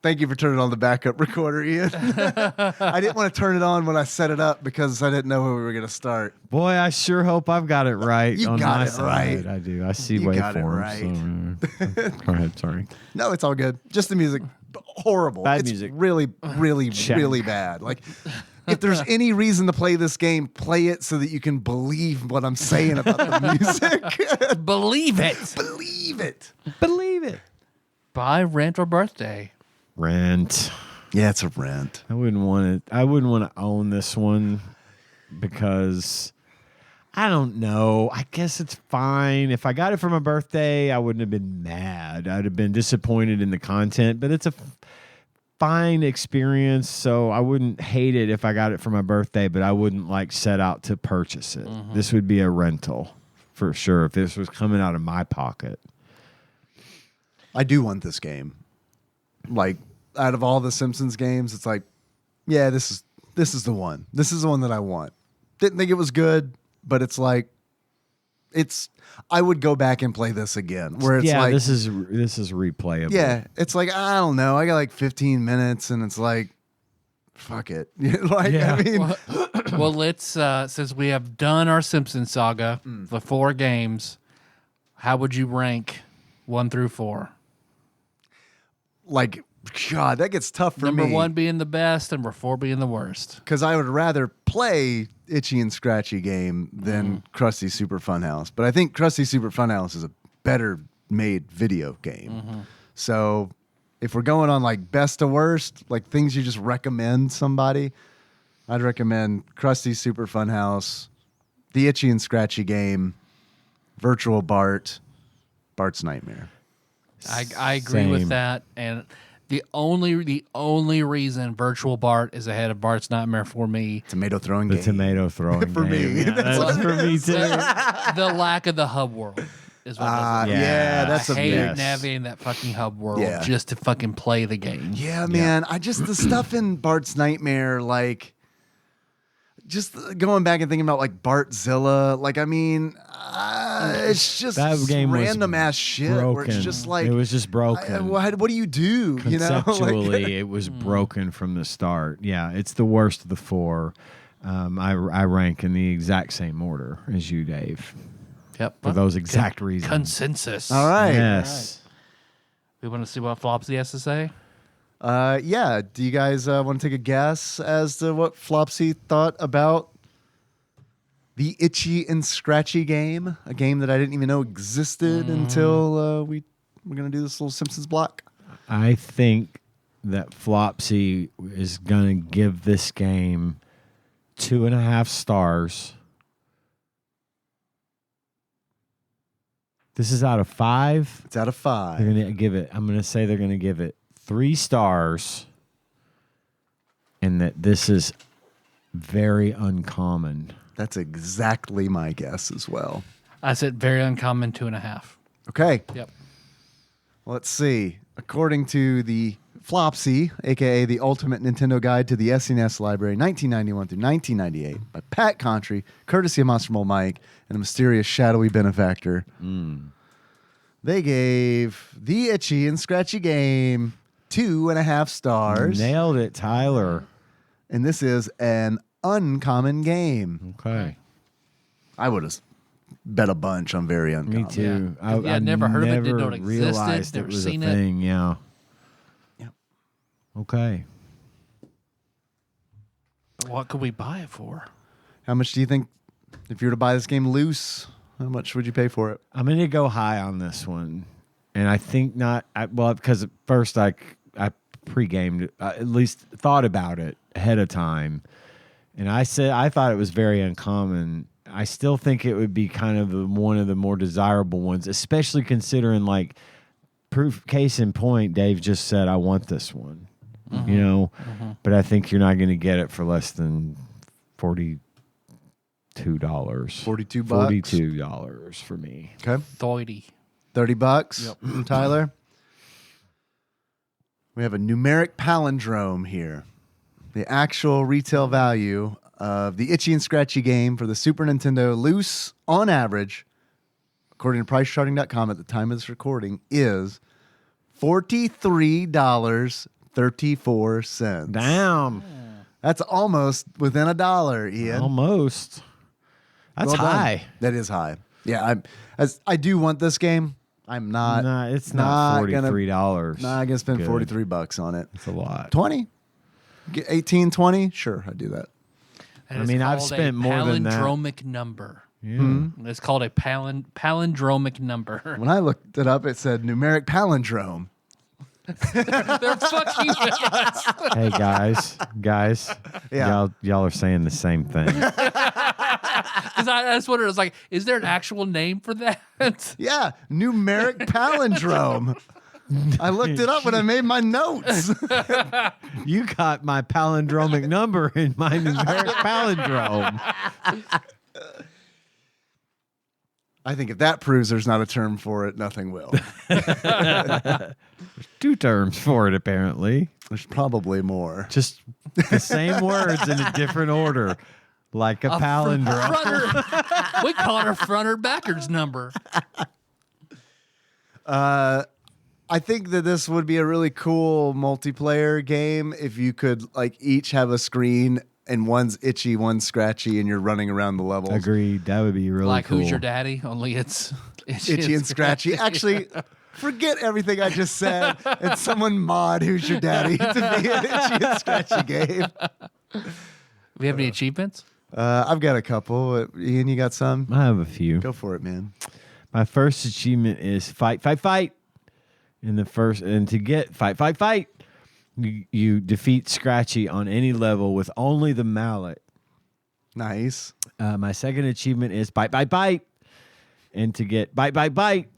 Thank you for turning on the backup recorder, Ian. I didn't want to turn it on when I set it up because I didn't know when we were going to start. Boy, I sure hope I've got it right. You on got my it side. right. I do. I see You got it waveforms. So, go ahead. Sorry. No, it's all good. Just the music, horrible. Bad it's music. really, really, Check. really bad. Like, if there's any reason to play this game, play it so that you can believe what I'm saying about the music. Believe it. Believe it. Believe it. Buy, rent, or birthday. Rent. Yeah, it's a rent. I wouldn't want to. I wouldn't want to own this one because I don't know. I guess it's fine. If I got it for my birthday, I wouldn't have been mad. I'd have been disappointed in the content, but it's a fine experience, so I wouldn't hate it if I got it for my birthday, but I wouldn't like set out to purchase it. This would be a rental for sure if this was coming out of my pocket. I do want this game. Like, out of all the Simpsons games, it's like, yeah, this is the one. This is the one that I want. Didn't think it was good, but it's like, I would go back and play this again. Where it's like, this is replayable. yeah, it's like, I don't know. I got like 15 minutes and it's like, fuck it. Like, Yeah. I mean, Well, let's since we have done our Simpsons saga, the 4 games, how would you rank 1 through 4? like, God, that gets tough for Number me. 1 being the best, number 4 being the worst. Because I would rather play Itchy and Scratchy game than Krusty Super Funhouse. But I think Krusty Super Funhouse is a better made video game. So if we're going on like best to worst, like things you just recommend somebody, I'd recommend Krusty Super Funhouse, the Itchy and Scratchy game, Virtual Bart's Nightmare. I agree with Same. that, and the only reason Virtual Bart is ahead of Bart's Nightmare for me, Tomato throwing The game. tomato throwing For me. game. Yeah, that's for me too. the lack of the hub world is what does it. Yeah. Yeah, that's I a hate yes. navigating that fucking hub world Yeah. just to fucking play the game. Yeah, man. I just, the stuff in Bart's Nightmare, like, just going back and thinking about like Bartzilla, like, I mean, it's just That game was random ass shit where it's just like, it was just broken. what do you do? You know, Conceptually, it was broken from the start. Yeah, it's the worst of the 4. I rank in the exact same order as you, Dave, Yep. for those exact reasons. Consensus. All right. Yes. We want to see what Flopsy has to say. Yeah. Do you guys want to take a guess as to what Flopsy thought about the Itchy and Scratchy game? A game that I didn't even know existed until we're going to do this little Simpsons block. I think that Flopsy is going to give this game 2.5 stars. This is out of 5. It's out of 5. They're going to give it, I'm going to say they're going to give it 3 stars, and that this is very uncommon. That's exactly my guess as well. I said very uncommon 2.5. Okay. Yep. Let's see. According to the Flopsy, a.k.a. the Ultimate Nintendo Guide to the SNES Library, 1991 through 1998, by Pat Contry, courtesy of Monster Mole Mike, and a mysterious shadowy benefactor. They gave the Itchy and Scratchy game 2.5 stars. Nailed it, Tyler. And this is an uncommon game. Okay. I would have bet a bunch on very uncommon. Me too. Yeah. Yeah, I'd never heard of it, didn't know it existed, realized never it was seen a it. thing. Yeah. Yep. Okay. What could we buy it for? How much do you think, if you were to buy this game loose, how much would you pay for it? I'm going to go high on this one. And I think not, because at first I pre-gamed, at least thought about it ahead of time. And I said, I thought it was very uncommon. I still think it would be kind of one of the more desirable ones, especially considering like case in point, Dave just said, I want this one, you know, but I think you're not going to get it for less than $42. $42. $42 for me. Okay. $30. $30. Tyler? We have a numeric palindrome here. The actual retail value of the Itchy and Scratchy game for the Super Nintendo loose, on average, according to PriceCharting.com at the time of this recording, is $43.34. Damn. That's almost within $1, Ian. Almost. That's Well done. high. That is high. Yeah, I do want this game. I'm not. Nah, it's not $43. Not gonna spend Good. $43 on it. It's a lot. 20, get 18, 20. Sure, I'd do that. And I it's mean, I've called spent a more than that. palindromic number. Yeah. It's called a palindromic number. When I looked it up, it said numeric palindrome. They're fucking with us. Hey guys, Yeah. y'all are saying the same thing. Because I just wondered, I was like, is there an actual name for that? Yeah, numeric palindrome. I looked it up when I made my notes. You got my palindromic number in my numeric palindrome. I think if that proves there's not a term for it, nothing will. Two terms for it, apparently. There's probably more. Just the same words in a different order, like a palindrome. We call it a front or backwards number. I think that this would be a really cool multiplayer game if you could like each have a screen and one's Itchy, one's Scratchy, and you're running around the levels. Agreed. That would be really Like cool. Who's Your Daddy? Only it's Itchy and Scratchy. Actually, forget everything I just said and someone mod Who's Your Daddy to be an Itchy and Scratchy game. We have any achievements? I've got a couple. Ian, you got some? I have a few. Go for it, man. My first achievement is fight. In the first, and to get fight. You defeat Scratchy on any level with only the mallet. Nice. My second achievement is bite. And to get bite,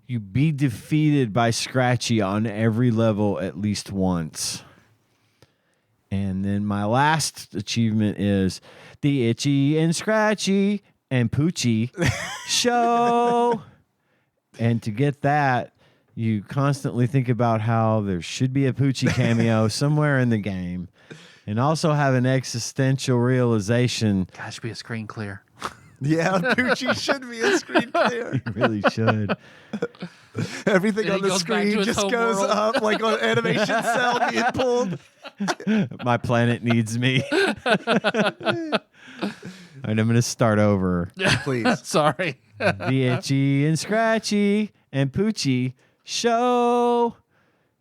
you be defeated by Scratchy on every level at least once. And then my last achievement is the Itchy and Scratchy and Poochie show. And to get that, you constantly think about how there should be a Poochie cameo somewhere in the game, and also have an existential realization. Gosh, be a screen clear. Yeah, Poochie should be a screen clear. You really should. Everything Then on he the goes back to screen his just home goes world. up like on animation cell being pulled. My planet needs me. All right, I'm going to start over. Please. Sorry. The Itchy and Scratchy and Poochie show.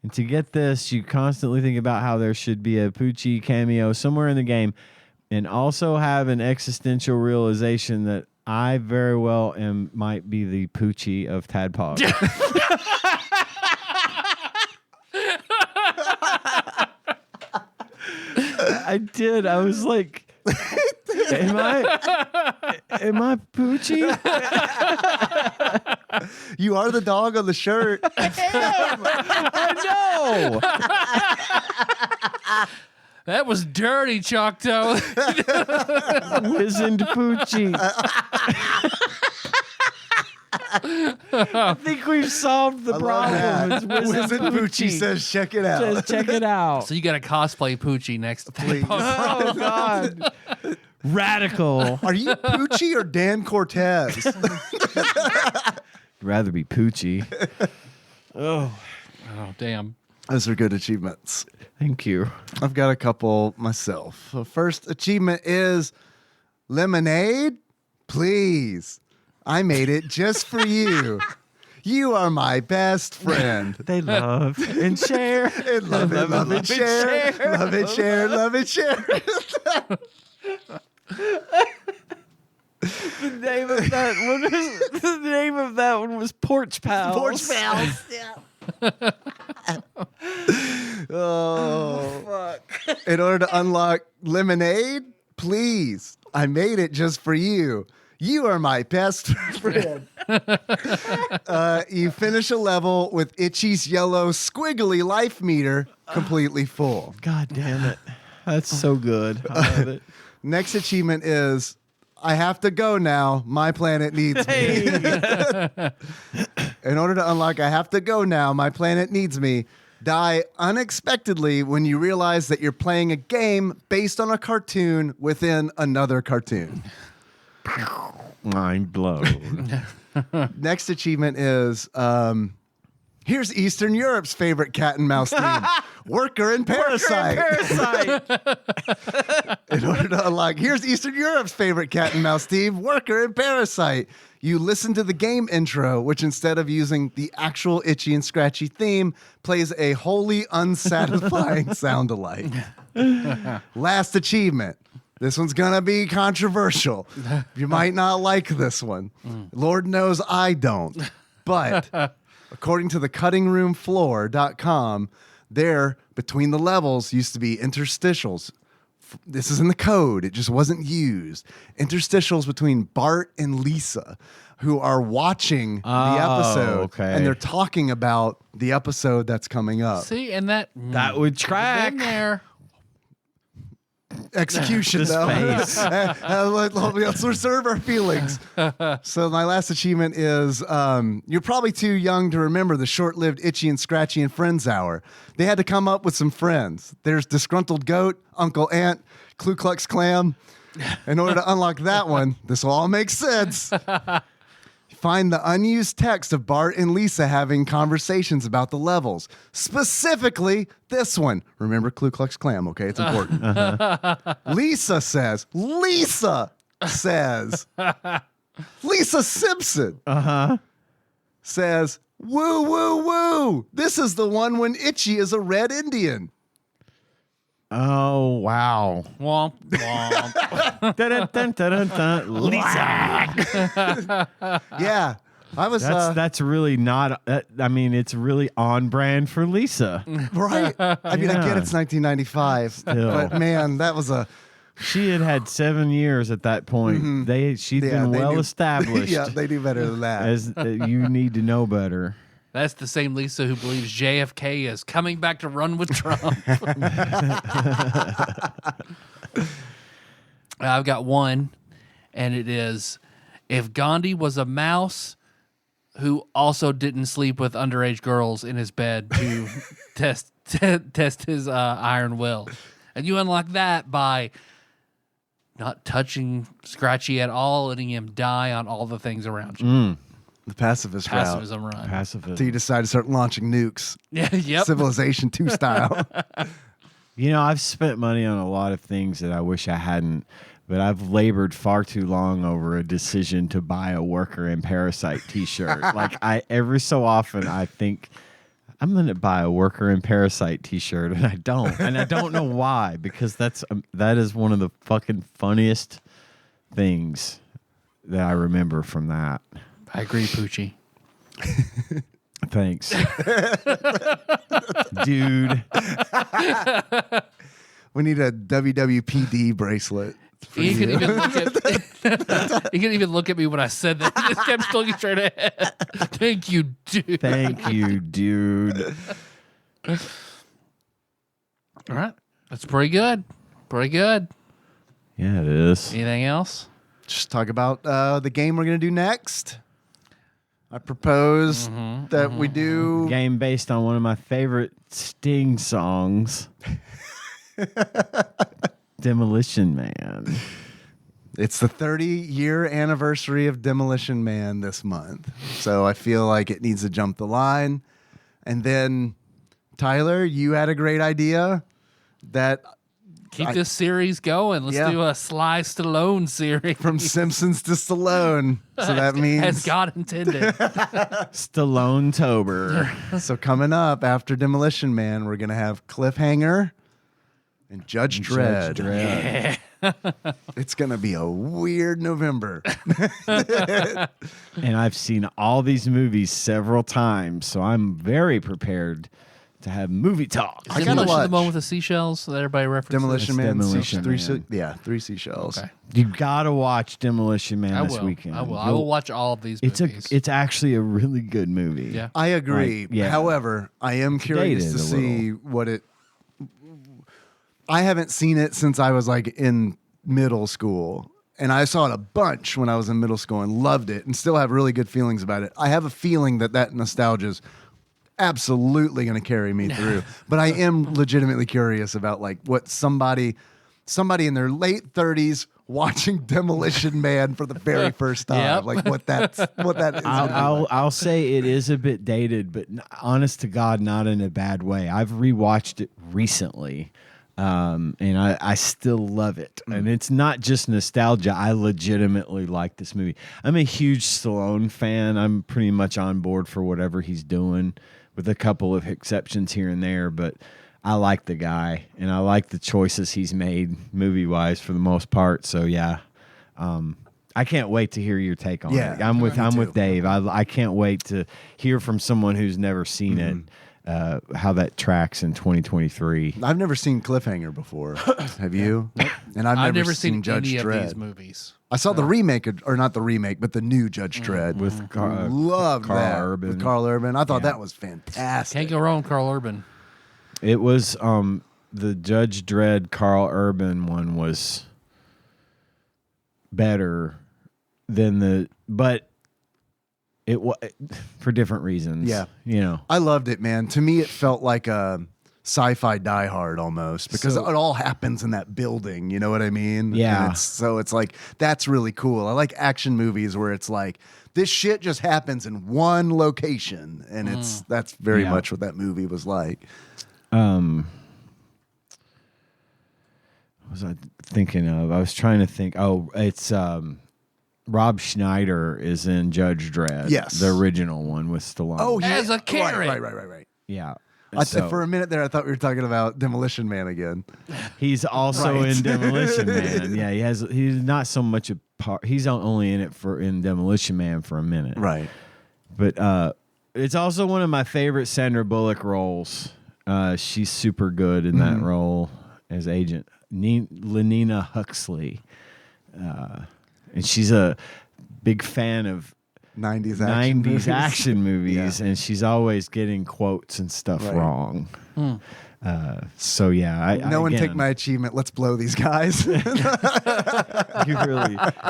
And to get this, you constantly think about how there should be a Poochie cameo somewhere in the game, and also have an existential realization that I very well might be the Poochie of TADPOG. I did. I was like, am I Poochie? You are the dog on the shirt. I know. That was dirty, Choctaw. Wizened Poochie. I think we've solved the problem. It's Wizard Poochie says, check it out. Says, check it out. So you got to cosplay Poochie next. Please. Oh, God. Radical. Are you Poochie or Dan Cortez? rather be Poochie. Oh, damn. Those are good achievements. Thank you. I've got a couple myself. The first achievement is lemonade, please. I made it just for you. You are my best friend. They love and share. And love it, love it, share. Love it, share, love it, share. The name of that one was Porch Pals. Porch Pals. Yeah. Oh, fuck. In order to unlock lemonade, please. I made it just for you. You are my best friend. You finish a level with Itchy's yellow squiggly life meter completely full. God damn it. That's so good. I love it. Next achievement is I have to go now. My planet needs me. In order to unlock I have to go now. My planet needs me. Die unexpectedly when you realize that you're playing a game based on a cartoon within another cartoon. Mind blown. Next achievement is here's Eastern Europe's favorite cat and mouse team. Worker and Parasite. In order to unlock, here's Eastern Europe's favorite cat and mouse team, Worker and Parasite. You listen to the game intro, which instead of using the actual Itchy and Scratchy theme, plays a wholly unsatisfying sound alike. Last achievement. This one's going to be controversial. You might not like this one. Lord knows I don't. But according to the cuttingroomfloor.com, there, between the levels, used to be interstitials. This is in the code. It just wasn't used. Interstitials between Bart and Lisa, who are watching the episode. Okay. And they're talking about the episode that's coming up. See, and that would track. been there. Execution, This though. face. Let's reserve our feelings. So my last achievement is you're probably too young to remember the short-lived Itchy and Scratchy and Friends Hour. They had to come up with some friends. There's Disgruntled Goat, Uncle Ant, Ku Klux Klan. In order to unlock that one, this will all make sense. Find the unused text of Bart and Lisa having conversations about the levels. Specifically, this one. Remember Ku Klux Klan, okay? It's important. Lisa says, Lisa Simpson says, woo, woo, woo. This is the one when Itchy is a red Indian. Oh, wow. Womp, womp. Dun, dun, dun, dun, dun. Lisa. Yeah. I was That's really not, I mean, it's really on brand for Lisa. right. I mean, I get Yeah. it's 1995, Still. but man, that was a She had 7 years at that point. She'd Yeah, been they well knew- established. yeah, they do better than that. As you need to know better. That's the same Lisa who believes JFK is coming back to run with Trump. I've got one, and it is if Gandhi was a mouse who also didn't sleep with underage girls in his bed to test his iron will. And you unlock that by not touching Scratchy at all, letting him die on all the things around you. The pacifist route. Pacifism run. Pacifism. So you decide to start launching nukes. Yeah, yep. Civilization 2 style. You know, I've spent money on a lot of things that I wish I hadn't, but I've labored far too long over a decision to buy a Worker and Parasite t-shirt. Like every so often I think I'm going to buy a Worker and Parasite t-shirt and I don't. And I don't know why, because that is one of the fucking funniest things that I remember from that. I agree, Poochie. Thanks. Dude. We need a WWPD bracelet. For You you. can even look at you can even look at me when I said that. He just kept looking straight ahead. Thank you, dude. Thank you, dude. All right. That's pretty good. Pretty good. Yeah, it is. Anything else? Just talk about the game we're going to do next. I propose that we do. Game based on one of my favorite Sting songs. Demolition Man. It's the 30-year anniversary of Demolition Man this month. So I feel like it needs to jump the line. And then, Tyler, you had a great idea that Keep this series going. Let's do a Sly Stallone series. from Simpsons to Stallone. So that means as God intended. Stallone-tober. So coming up after Demolition Man, we're gonna have Cliffhanger and Judge Dredd. Dredd. It's gonna be a weird November. And I've seen all these movies several times, so I'm very prepared to have movie talk. Is I gotta Demolition the watch. one with the seashells that everybody references? Demolition It's Man, Demolition three Man. three seashells. Okay. You gotta watch Demolition Man I this will. weekend. I will. I will watch all of these movies. It's actually a really good movie. Yeah. I agree. Like, yeah. However, I am curious dated to a see what it. I haven't seen it since I was like in middle school, and I saw it a bunch when I was in middle school and loved it, and still have really good feelings about it. I have a feeling that nostalgia is absolutely going to carry me through, but I am legitimately curious about like what somebody in their late 30s watching Demolition Man for the very first time, Yep. like what that is. I'll say it is a bit dated, but honest to God, not in a bad way. I've rewatched it recently, and I still love it. And it's not just nostalgia. I legitimately like this movie. I'm a huge Stallone fan. I'm pretty much on board for whatever he's doing, with a couple of exceptions here and there. But I like the guy, and I like the choices he's made movie-wise for the most part. So yeah. I can't wait to hear your take on Yeah, it. I'm with too. Dave. I can't wait to hear from someone who's never seen it, how that tracks in 2023. I've never seen Cliffhanger before. Have you? And I've never seen Judge any Dredd. of these movies. I saw the remake, or not the remake, but the new Judge Dredd. With Love Carl that Urban. with Carl Urban. I thought Yeah. that was fantastic. Can't go wrong with Carl Urban. It was the Judge Dredd Carl Urban one was better than but it was for different reasons. Yeah. you know. I loved it, man. To me, it felt like a sci-fi Die Hard almost, because So- it all happens in that building. You know what I mean? Yeah. And it's like that's really cool. I like action movies where it's like this shit just happens in one location, and that's very Yeah. much what that movie was like. What was I thinking of? I was trying to think. Oh, it's Rob Schneider is in Judge Dredd. Yes. The original one with Stallone. Oh, As a carrot. Right. yeah. For a minute there, I thought we were talking about Demolition Man again. He's also in Demolition Man. Yeah, he's not so much a part. He's only in it in Demolition Man for a minute. Right. But it's also one of my favorite Sandra Bullock roles. She's super good in that role as Agent Lenina Huxley. And she's a big fan of 90s action movies, and she's always getting quotes and stuff Right. wrong. So yeah, No one take again, my achievement. Let's blow these guys. you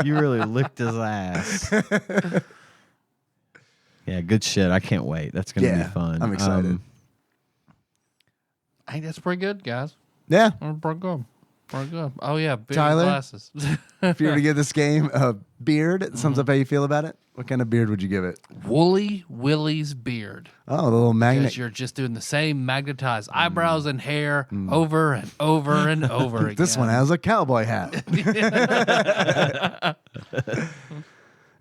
really licked his ass. Yeah, good shit. I can't wait. That's gonna be fun. I'm excited. I think that's pretty good, guys. Yeah. Pretty good. Pretty good. Oh, yeah. Big Tyler? glasses. If you were to give this game a beard, it sums up how you feel about it. What kind of beard would you give it? Woolly Willie's beard. Oh, the little magnet. Because you're just doing the same magnetized eyebrows and hair over and over and over again. This one has a cowboy hat.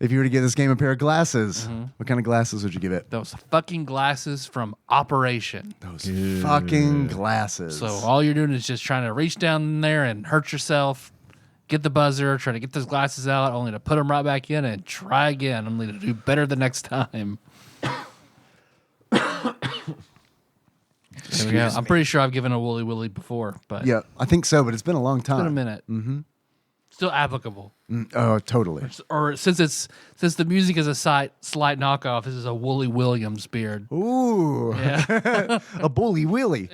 If you were to give this game a pair of glasses, what kind of glasses would you give it? Those fucking glasses from Operation. Those fucking glasses. So all you're doing is just trying to reach down in there and hurt yourself, get the buzzer, try to get those glasses out, only to put them right back in and try again, only to do better the next time. There we go. I'm pretty sure I've given a Woolly Willy before, but Yeah, I think so, but it's been a long it's been a time. minute. Mm-hmm. Still applicable. Oh, totally. Or since the music is a slight knockoff, this is a Woolly Williams beard. Ooh, Yeah. a bully willy.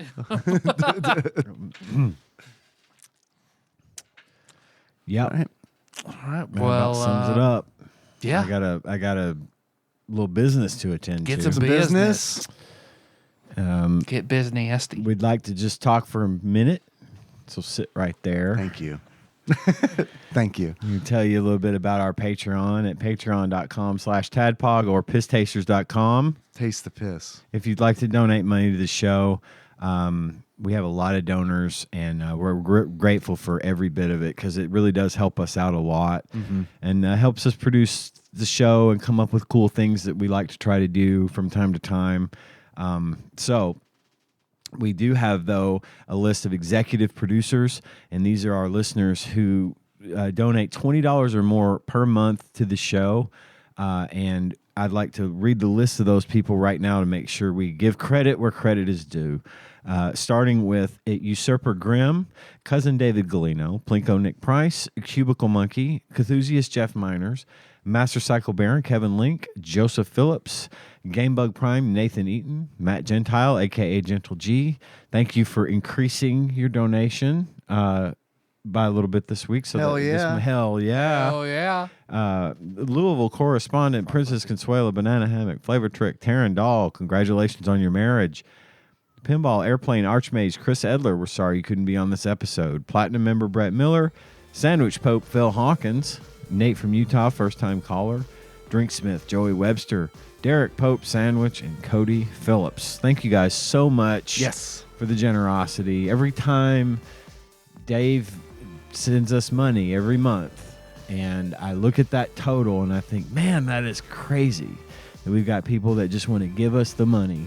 Yep. All right. All right. That Well, about sums it up. Yeah. I got a little business to attend Get to. some business. Get busy nasty. We'd like to just talk for a minute, so sit right there. Thank you. Thank you. We can tell you a little bit about our Patreon at patreon.com/tadpog or pisstasters.com. Taste the piss. If you'd like to donate money to the show, we have a lot of donors, and we're grateful for every bit of it because it really does help us out a lot and helps us produce the show and come up with cool things that we like to try to do from time to time. So we do have, though, a list of executive producers, and these are our listeners who donate $20 or more per month to the show. And I'd like to read the list of those people right now to make sure we give credit where credit is due. Starting with Usurper Grimm, Cousin David Galino, Plinko Nick Price, Cubicle Monkey, Cthusiast Jeff Miners, Master Cycle Baron Kevin Link, Joseph Phillips, Gamebug Prime Nathan Eaton, Matt Gentile, a.k.a. Gentle G. Thank you for increasing your donation by a little bit this week. So Hell yeah. Hell yeah. Oh, yeah. Louisville correspondent Princess Consuela, Banana Hammock, Flavor Trick, Taryn Dahl, congratulations on your marriage. Pinball Airplane Archmage Chris Edler, we're sorry you couldn't be on this episode. Platinum member Brett Miller, Sandwich Pope Phil Hawkins, Nate from Utah, first time caller, Drinksmith Joey Webster, Derek Pope Sandwich, and Cody Phillips. Thank you guys so much for the generosity. Every time Dave sends us money every month, and I look at that total and I think, man, that is crazy. And we've got people that just want to give us the money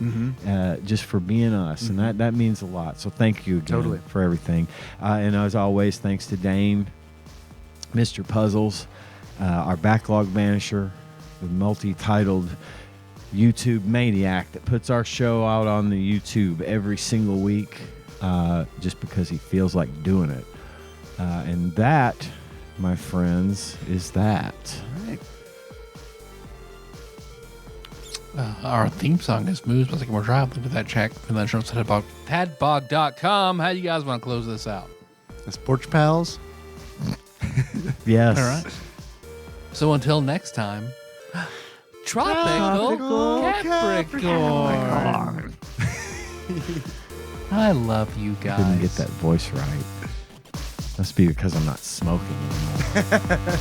just for being us, and that means a lot. So thank you again for everything. And as always, thanks to Dane, Mr. Puzzles, our backlog banisher, the multi-titled YouTube maniac that puts our show out on the YouTube every single week just because he feels like doing it. And that, my friends, is that. All right. Our theme song is Moves by Sycamore Drive. Look at that check from that show at TADPOG.com. How do you guys want to close this out? As Porch Pals. Yes. All right. So until next time, Tropical Capricorn. I love you guys. Didn't get that voice right. Must be because I'm not smoking anymore.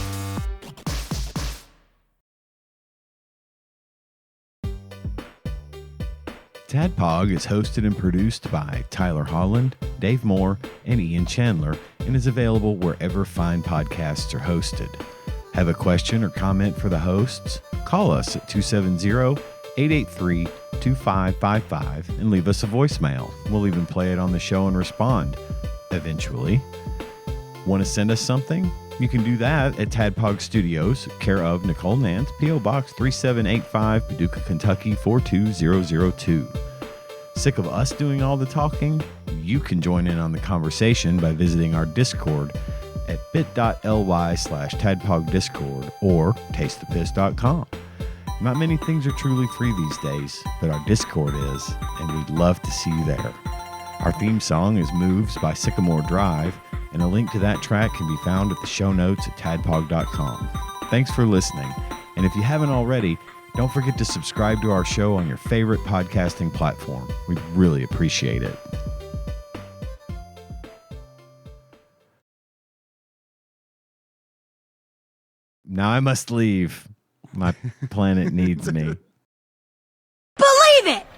TADPOG is hosted and produced by Tyler Holland, Dave Moore, and Ian Chandler, and is available wherever fine podcasts are hosted. Have a question or comment for the hosts? Call us at 270-883-2555 and leave us a voicemail. We'll even play it on the show and respond eventually. Want to send us something? You can do that at Tadpog Studios, care of Nicole Nance, P.O. Box 3785, Paducah, Kentucky 42002. Sick of us doing all the talking? You can join in on the conversation by visiting our Discord at bit.ly/tadpogdiscord or tastethepiss.com. Not many things are truly free these days, but our Discord is, and we'd love to see you there. Our theme song is Moves by Sycamore Drive, and a link to that track can be found at the show notes at tadpog.com. Thanks for listening, and if you haven't already, don't forget to subscribe to our show on your favorite podcasting platform. We'd really appreciate it. Now I must leave. My planet needs me. Believe it!